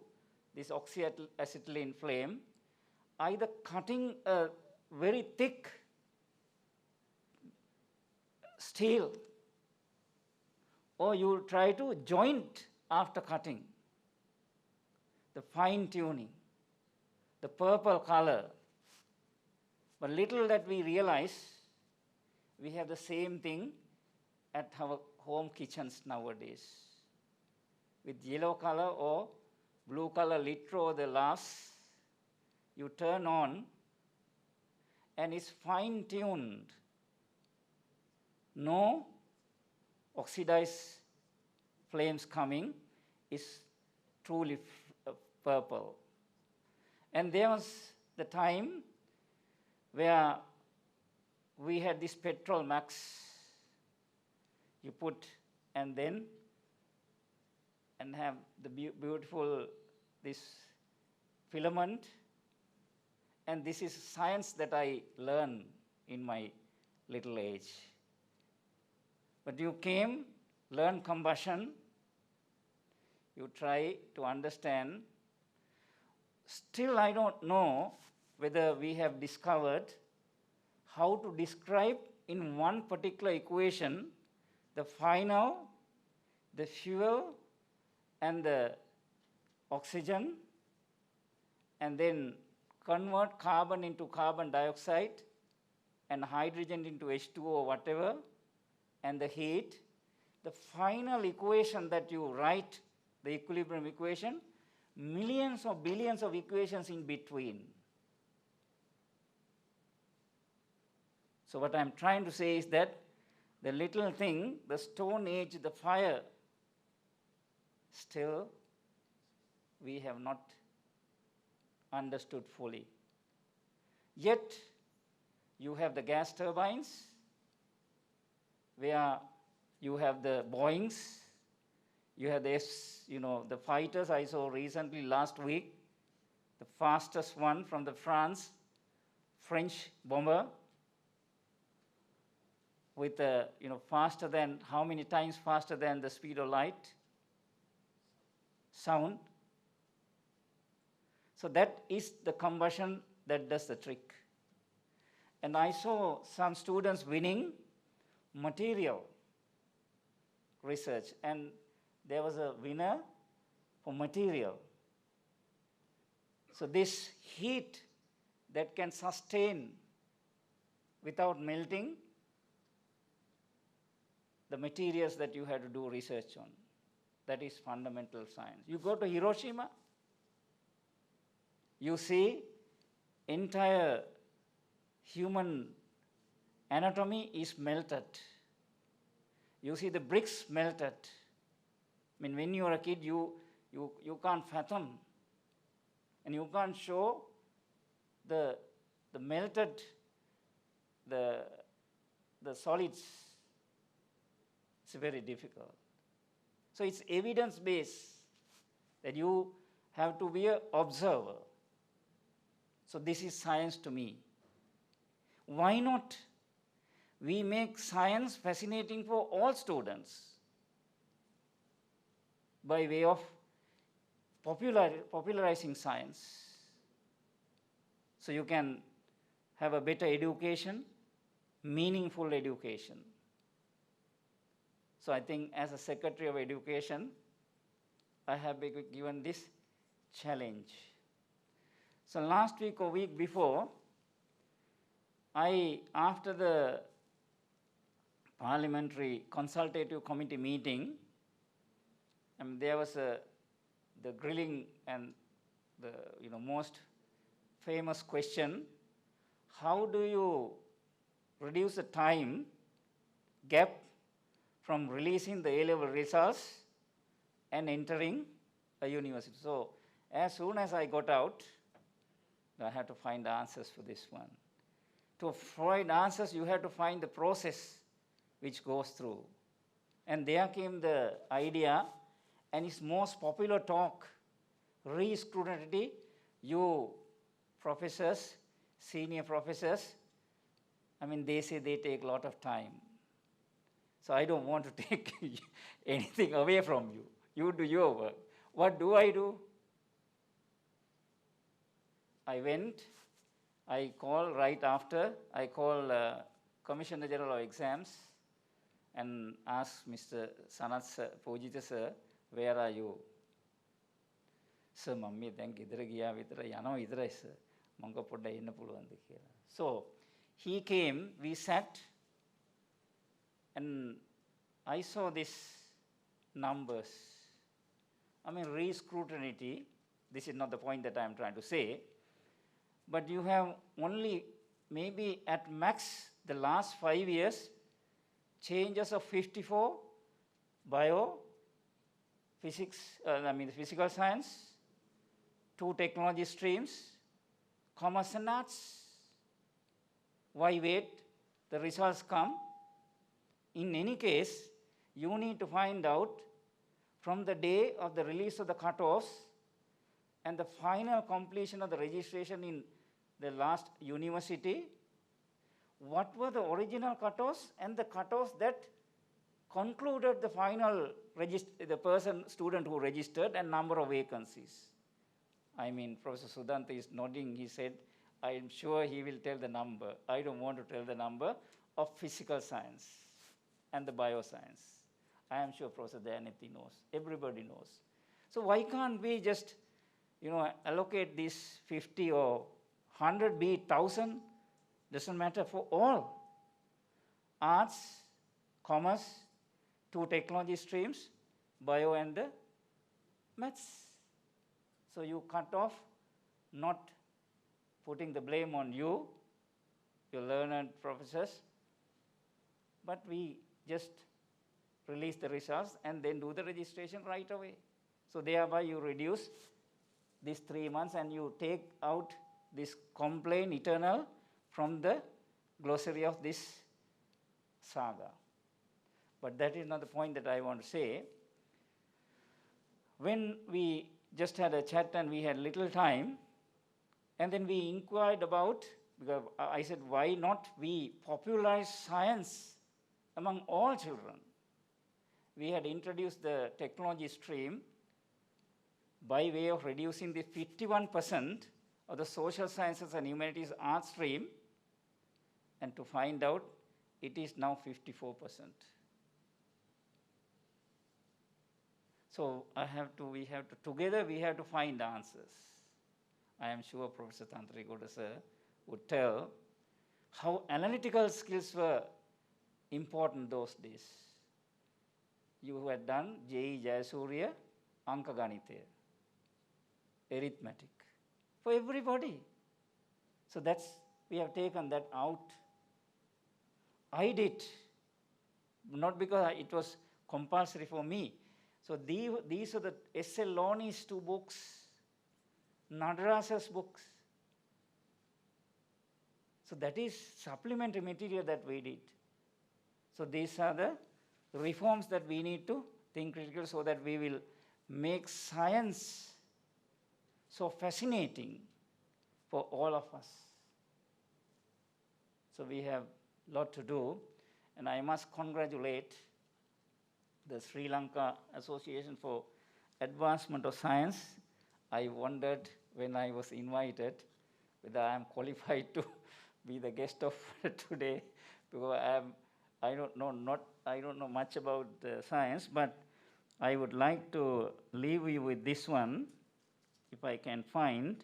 this oxyacetylene flame, either cutting a very thick steel, or you try to joint after cutting, the fine tuning, the purple color. But little that we realize, we have the same thing at our home kitchens nowadays. With yellow color or blue color litro or the LAAS, you turn on and it's fine tuned. No oxidized flames coming, is truly purple. And there was the time where we had this petrol max, you put and then and have the beautiful this filament, And this is science that I learned in my little age. But you came, learn combustion, you try to understand. Still, I don't know whether we have discovered how to describe in one particular equation the final, the fuel, and the oxygen, and then convert carbon into carbon dioxide and hydrogen into H2O or whatever, and the heat. The final equation that you write, the equilibrium equation, millions or billions of equations in between. So what I'm trying to say is that the little thing, the Stone Age, the fire, still we have not understood fully. Yet you have the gas turbines, where you have the Boeings, you have the the fighters I saw recently last week, the fastest one from the French bomber, with faster than, how many times faster than the speed of light, sound. So that is the combustion that does the trick. And I saw some students winning material research, and there was a winner for material. So this heat that can sustain without melting the materials that you had to do research on. That is fundamental science. You go to Hiroshima, you see entire human anatomy is melted. You see the bricks melted. I mean, when you are a kid, you can't fathom, and you can't show the melted, the solids. It's very difficult. So it's evidence-based that you have to be an observer. So this is science to me. Why not we make science fascinating for all students by way of popularizing science? So you can have a better education, meaningful education. So I think as a Secretary of Education, I have been given this challenge. So last week or week before, after the Parliamentary Consultative Committee meeting, there was the grilling and the most famous question: how do you reduce the time gap from releasing the A-level results and entering a university? So as soon as I got out, I had to find answers for this one. To find answers, you have to find the process which goes through. And there came the idea, and its most popular talk, re-scrutiny. You professors, senior professors, they say they take a lot of time. So I don't want to take anything away from you. You do your work. What do? I went, I called right after, I called Commissioner General of Exams and asked Mr. Sanath sir, Pujita sir, where are you? Sir, Mummy, thank you. Sir. So he came, we sat, and I saw these numbers. Re-scrutiny, this is not the point that I am trying to say, but you have only maybe at max the last 5 years changes of 54 physics, physical science, 2 technology streams, commerce and arts. Why wait? The results come. In any case, you need to find out from the day of the release of the cutoffs and the final completion of the registration in the last university, what were the original cutoffs and the cutoffs that concluded the final student who registered and number of vacancies. I mean, Professor Sudanta is nodding. He said, I am sure he will tell the number. I don't want to tell the number of physical science and the bioscience. I am sure Professor Dayanthi knows. Everybody knows. So why can't we just, allocate these 50 or 100, be it 1,000, doesn't matter, for all. Arts, commerce, 2 technology streams, bio and the maths. So you cut off, not putting the blame on you, your learned professors, but we just release the results and then do the registration right away. So thereby you reduce these 3 months and you take out this complaint eternal from the glossary of this saga. But that is not the point that I want to say. When we just had a chat and we had little time, and then we inquired about, because I said, why not we popularize science among all children? We had introduced the technology stream by way of reducing the 51% of the social sciences and humanities art stream, and to find out it is now 54%. So together we have to find answers. I am sure Professor Tantrigoda sir would tell how analytical skills were important those days. You had done J.E. Jayasuriya, Anka Ganitaya, arithmetic, for everybody. So we have taken that out. I did, not because it was compulsory for me. So these are the S.L. Loney's 2 books, Nadarasa's books. So that is supplementary material that we did. So these are the reforms that we need to think critically so that we will make science so fascinating for all of us. So we have a lot to do, and I must congratulate the Sri Lanka Association for Advancement of Science. I wondered when I was invited whether I am qualified to be the guest of today, because I don't know much about science, but I would like to leave you with this one, if I can find.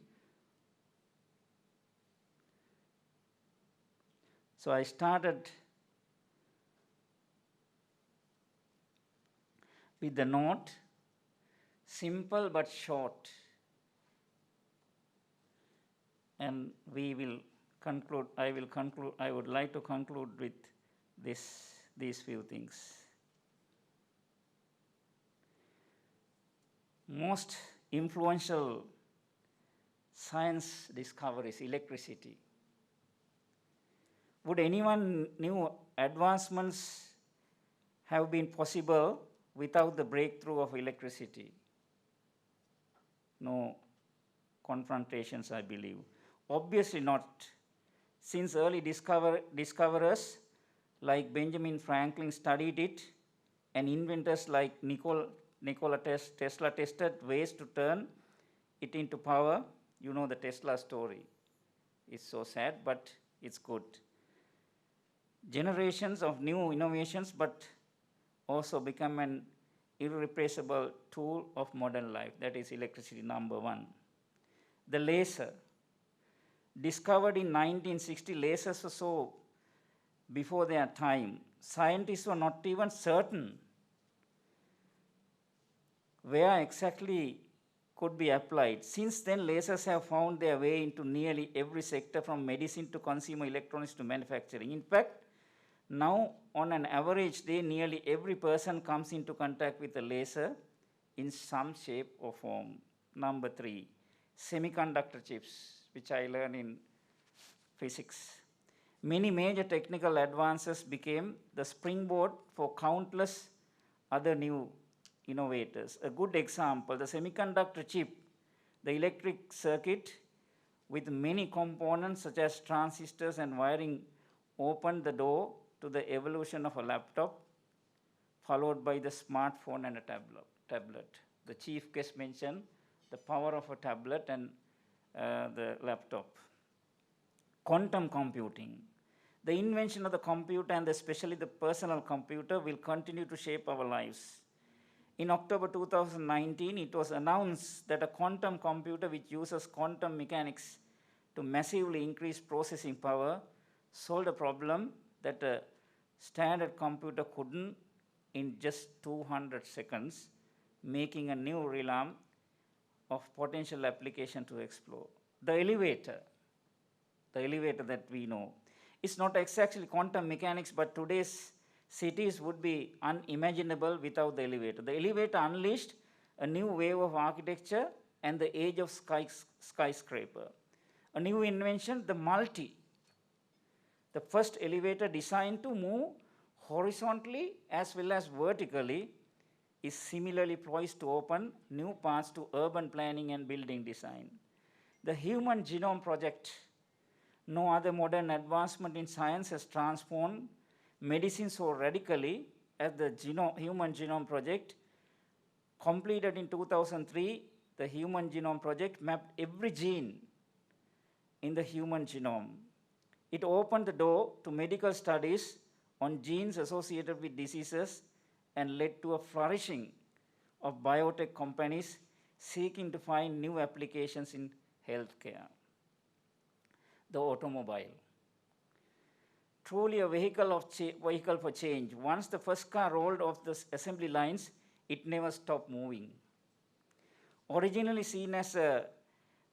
So I started with the note, simple but short. And we will conclude, I would like to conclude with these few things. Most influential science discovery is electricity. Would anyone new advancements have been possible without the breakthrough of electricity? No confrontations, I believe. Obviously not, since early discoverers like Benjamin Franklin studied it, and inventors like Nikola Tesla tested ways to turn it into power. You know the Tesla story. It's so sad, but it's good. Generations of new innovations, but also become an irreplaceable tool of modern life. That is electricity, number 1. The laser. Discovered in 1960, lasers were so before their time. Scientists were not even certain where exactly could be applied. Since then, lasers have found their way into nearly every sector, from medicine to consumer electronics to manufacturing. In fact, now on an average day, nearly every person comes into contact with a laser in some shape or form. Number 3, semiconductor chips, which I learned in physics. Many major technical advances became the springboard for countless other new innovators. A good example, the semiconductor chip, the electric circuit, with many components such as transistors and wiring opened the door to the evolution of a laptop, followed by the smartphone and a tablet. The chief guest mentioned the power of a tablet and the laptop. Quantum computing. The invention of the computer and especially the personal computer will continue to shape our lives. In October 2019, it was announced that a quantum computer which uses quantum mechanics to massively increase processing power solved a problem that a standard computer couldn't in just 200 seconds, making a new realm of potential application to explore. The elevator that we know, it's not exactly quantum mechanics, but today's cities would be unimaginable without the elevator. The elevator unleashed a new wave of architecture and the age of skyscraper. A new invention, the multi. The first elevator designed to move horizontally as well as vertically is similarly poised to open new paths to urban planning and building design. The Human Genome Project. No other modern advancement in science has transformed medicine so radically as the Human Genome Project. Completed in 2003, the Human Genome Project mapped every gene in the human genome. It opened the door to medical studies on genes associated with diseases and led to a flourishing of biotech companies seeking to find new applications in healthcare. The automobile. Truly a vehicle for change. Once the first car rolled off the assembly lines, it never stopped moving. Originally seen as a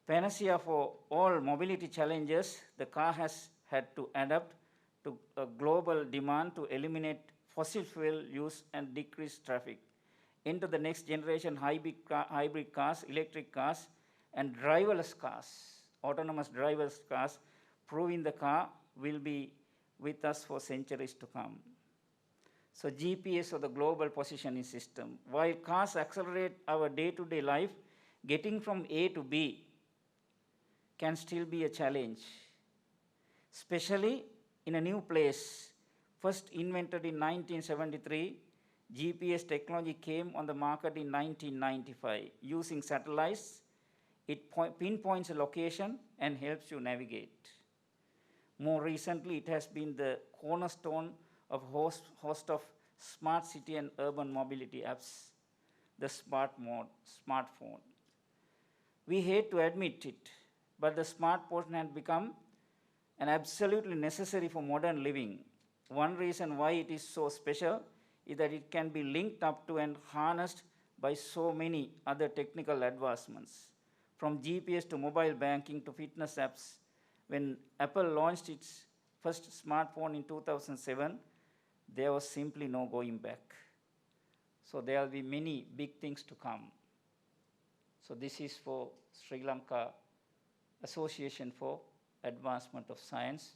panacea for all mobility challenges, the car has had to adapt to a global demand to eliminate fossil fuel use and decrease traffic. Into the next generation hybrid cars, electric cars, and driverless cars, autonomous driverless cars, proving the car will be with us for centuries to come. So GPS, or the global positioning system. While cars accelerate our day-to-day life, getting from A to B can still be a challenge, especially in a new place. First invented in 1973, GPS technology came on the market in 1995. Using satellites, it pinpoints a location and helps you navigate. More recently, it has been the cornerstone of host of smart city and urban mobility apps, the smartphone. We hate to admit it, but the smartphone has become an absolutely necessary for modern living. One reason why it is so special is that it can be linked up to and harnessed by so many other technical advancements, from GPS to mobile banking to fitness apps. When Apple launched its first smartphone in 2007, there was simply no going back. So there will be many big things to come. So this is for Sri Lanka Association for Advancement of Science.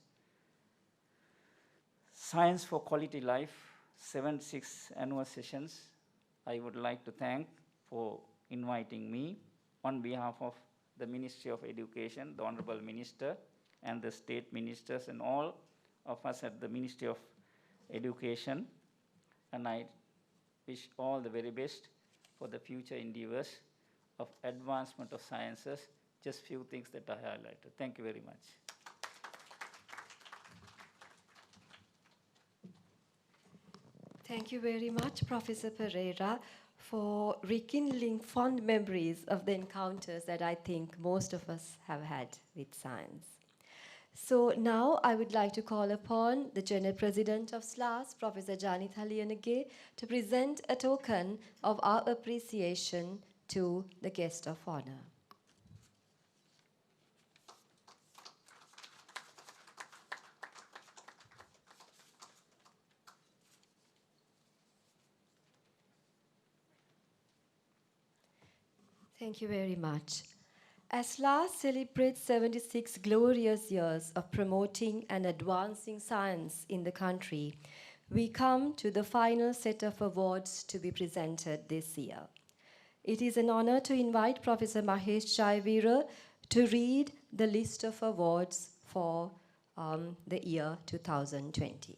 Science for Quality Life, 76 annual sessions. I would like to thank for inviting me on behalf of the Ministry of Education, the Honorable Minister, and the state ministers and all of us at the Ministry of Education. And I wish all the very best for the future endeavors of advancement of sciences. Just few things that I highlighted. Thank you very much. Thank you very much, Professor Pereira, for rekindling fond memories of the encounters that I think most of us have had with science. So now I would like to call upon the General President of SLAAS, Professor Janitha Liyanage, to present a token of our appreciation to the guest of honor. Thank you very much. As SLAAS celebrates 76 glorious years of promoting and advancing science in the country, we come to the final set of awards to be presented this year. It is an honor to invite Professor Mahesh Jayavira to read the list of awards for the year 2020.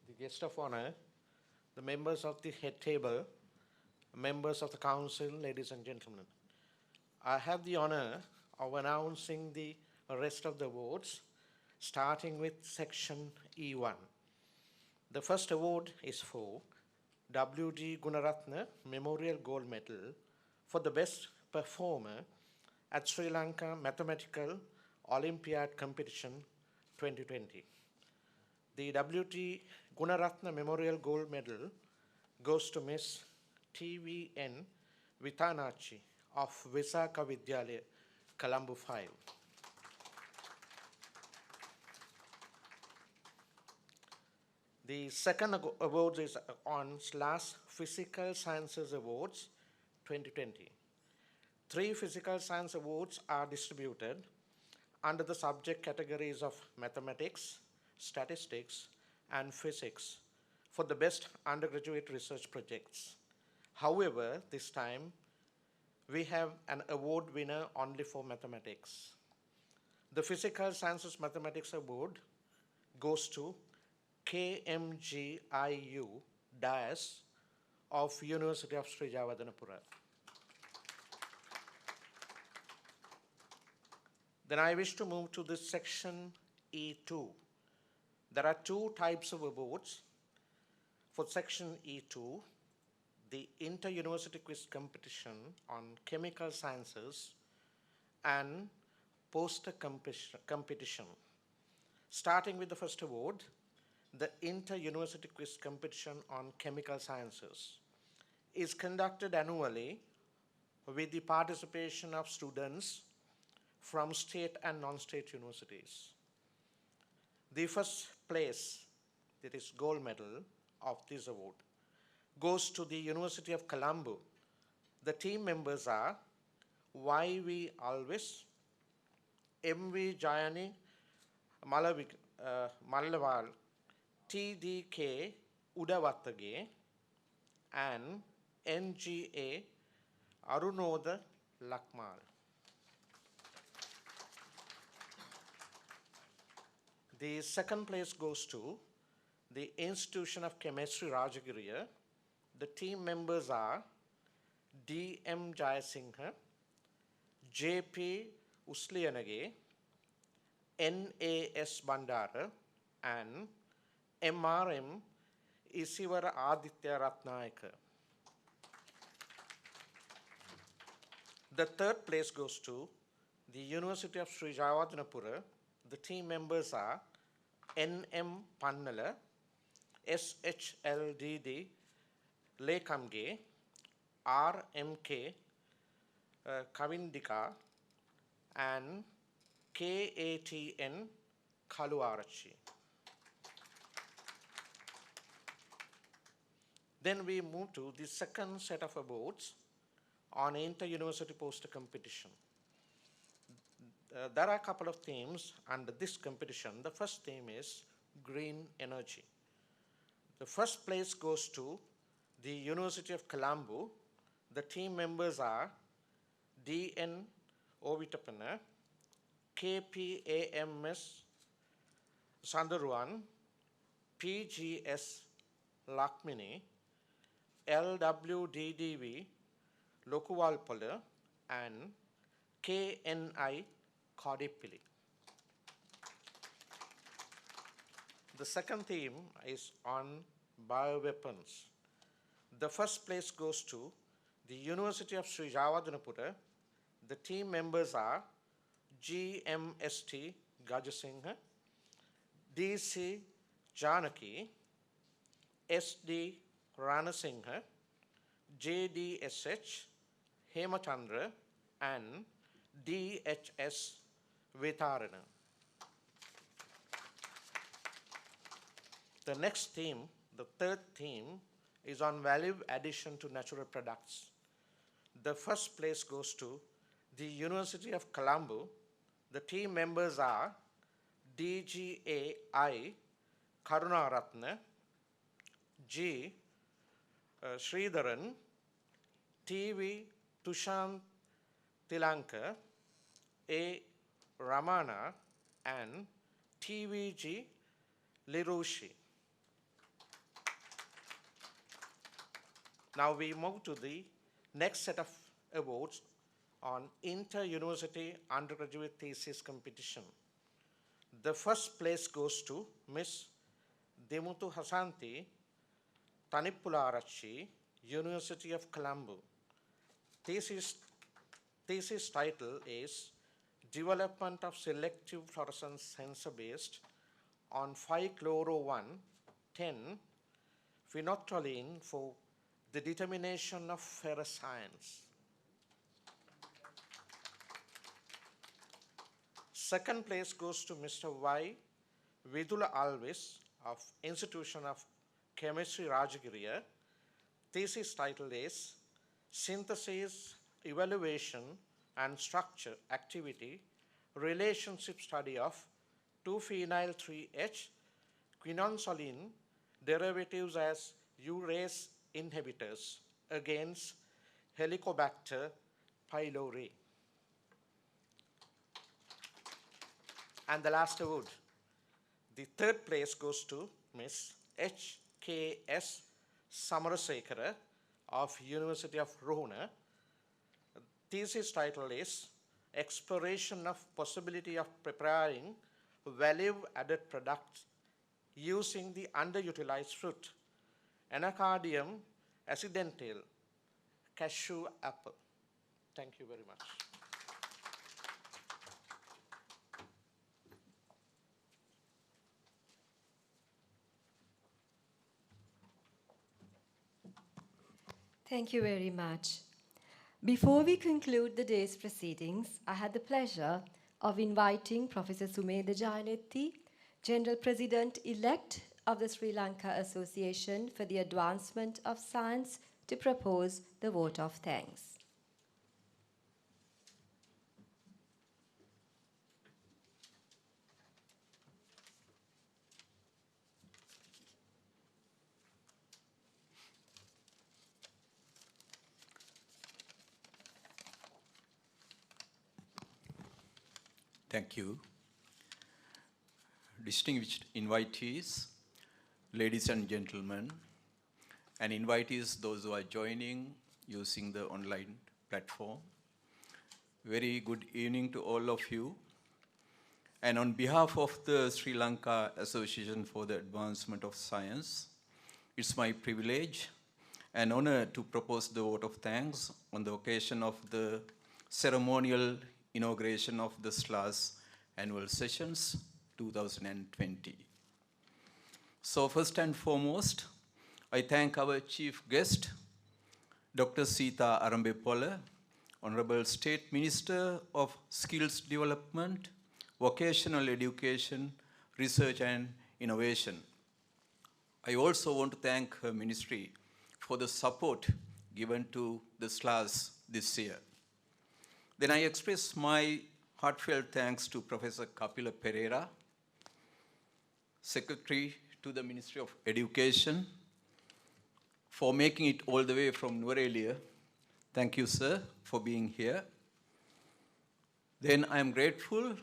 The guest of honor, the members of the head table, members of the council, ladies and gentlemen. I have the honor of announcing the rest of the awards, starting with section E1. The first award is for W.D. Gunaratne Memorial Gold Medal for the best performer at Sri Lanka Mathematical Olympiad Competition 2020. The W.D. Gunaratne Memorial Gold Medal goes to Miss T.V.N. Vitanachi of Visakha Vidyalaya, Colombo 5. The second award is on SLAAS Physical Sciences Awards 2020. 3 physical science awards are distributed under the subject categories of mathematics, statistics, and physics for the best undergraduate research projects. However, this time, we have an award winner only for mathematics. The Physical Sciences Mathematics Award goes to KMGIU DAS of University of Sri Jawadanapura. Then I wish to move to this section E2. There are 2 types of awards. For section E2, the Inter-University Quiz Competition on Chemical Sciences and Poster Competition. Starting with the first award, the Inter-University Quiz Competition on Chemical Sciences is conducted annually with the participation of students from state and non-state universities. The first place, that is gold medal of this award, goes to the University of Colombo. The team members are Y.V. Alvis, M.V. Jayani Mallaval, T.D.K. Udavatage, and N.G.A. Arunoda Lakmal. The second place goes to the Institution of Chemistry, Rajagiriya. The team members are D.M. Jayasinghe, J.P. Usliyanage, N.A.S. Bandara, and M.R.M. Isivara Aditya Ratnayaka. The third place goes to the University of Sri Jawadanapura. The team members are N.M. Pannala, S.H.L.D.D. Lekamge, R.M.K. Kavindika, and K.A.T.N. Kaluarachi. Then we move to the second set of awards on inter-university poster competition. There are a couple of themes under this competition. The first theme is green energy. The first place goes to the University of Colombo. The team members are D.N. Ovitapana, K.P.A.M.S. Sandaruan, P.G.S. Lakmini, L.W.D.D.V. Lokuvalpala, and K.N.I. Kodipili. The second theme is on bioweapons. The first place goes to the University of Sri Jawadanapura. The team members are GMST Gajasinghe, DC Janaki, SD Ranasinghe, JDSH Hemachandra, and DHS Vitarana. The next theme, the third theme, is on value addition to natural products. The first place goes to the University of Colombo. The team members are DGAI Karunaratna, G. Sridharan, TV Tushant Tilanka, A. Ramana, and TVG Lirushi. Now we move to the next set of awards on inter-university undergraduate thesis competition. The first place goes to Miss Demutu Hasanti, Tanippularachi, University of Colombo. Thesis title is Development of Selective Fluorescence Sensor Based on 5-chloro-1,10-phenolphthalein for the determination of ferrous ions. Second place goes to Mr. Y. Vidula Alvis of Institution of Chemistry Rajagiriya. Thesis title is Synthesis, Evaluation and Structure Activity Relationship Study of 2-phenyl-3H quinonsolene derivatives as urease inhibitors against Helicobacter pylori. And the last award, the third place goes to Miss H.K.S. Samarasekara of University of Ruhuna. Thesis title is Exploration of Possibility of Preparing Value-Added Products Using the Underutilized Fruit, Anacardium accidental, cashew apple. Thank you very much. Thank you very much. Before we conclude the day's proceedings, I had the pleasure of inviting Professor Sumedha Jayanetti, General President-elect of the Sri Lanka Association for the Advancement of Science, to propose the vote of thanks. Thank you. Distinguished invitees, ladies and gentlemen, and invitees, those who are joining using the online platform. Very good evening to all of you. And on behalf of the Sri Lanka Association for the Advancement of Science, it's my privilege and honor to propose the vote of thanks on the occasion of the ceremonial inauguration of the SLAAS annual sessions 2020. So first and foremost, I thank our chief guest, Dr. Sita Arambepola, Honorable State Minister of Skills Development, Vocational Education, Research and Innovation. I also want to thank her ministry for the support given to the SLAAS this year. Then I express my heartfelt thanks to Professor Kapila Pereira, Secretary to the Ministry of Education, for making it all the way from Nuwara. Thank you, sir, for being here. Then I am grateful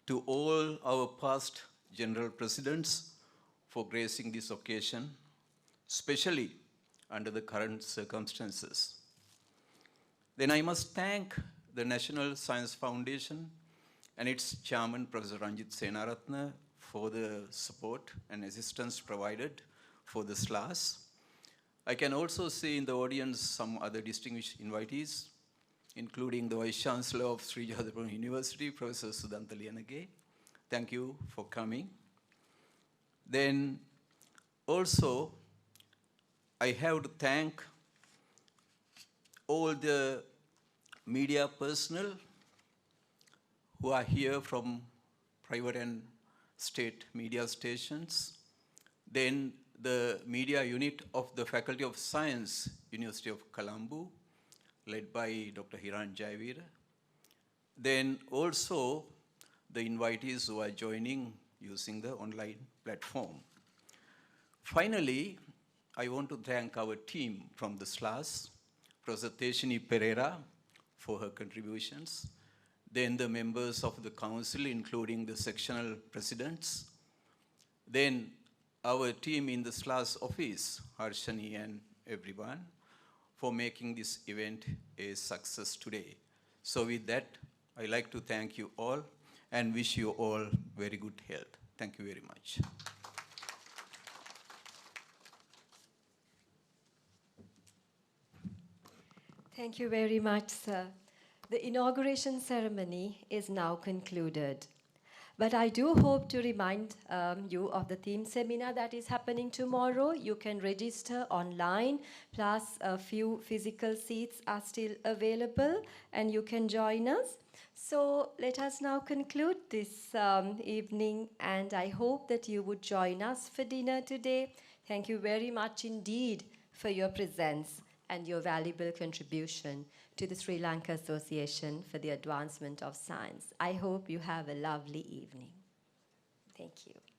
to all our past general presidents for gracing this occasion, especially under the current circumstances. Then I must thank the National Science Foundation and its chairman, Professor Ranjit Senaratne, for the support and assistance provided for the SLAAS. I can also see in the audience some other distinguished invitees, including the Vice Chancellor of Sri Jadapur University, Professor Sudanta Liyanage. Thank you for coming. Then also, I have to thank all the media personnel who are here from private and state media stations. Then the media unit of the Faculty of Science, University of Colombo, led by Dr. Hiran Jayavira. Then also the invitees who are joining using the online platform. Finally, I want to thank our team from the SLAAS, Professor Teshini Pereira for her contributions, then the members of the council, including the sectional presidents, then our team in the SLAAS office, Harshani and everyone, for making this event a success today. So with that, I'd like to thank you all and wish you all very good health. Thank you very much. Thank you very much, sir. The inauguration ceremony is now concluded. But I do hope to remind you of the theme seminar that is happening tomorrow. You can register online, plus a few physical seats are still available, and you can join us. So let us now conclude this evening, and I hope that you would join us for dinner today. Thank you very much indeed for your presence and your valuable contribution to the Sri Lanka Association for the Advancement of Science. I hope you have a lovely evening. Thank you.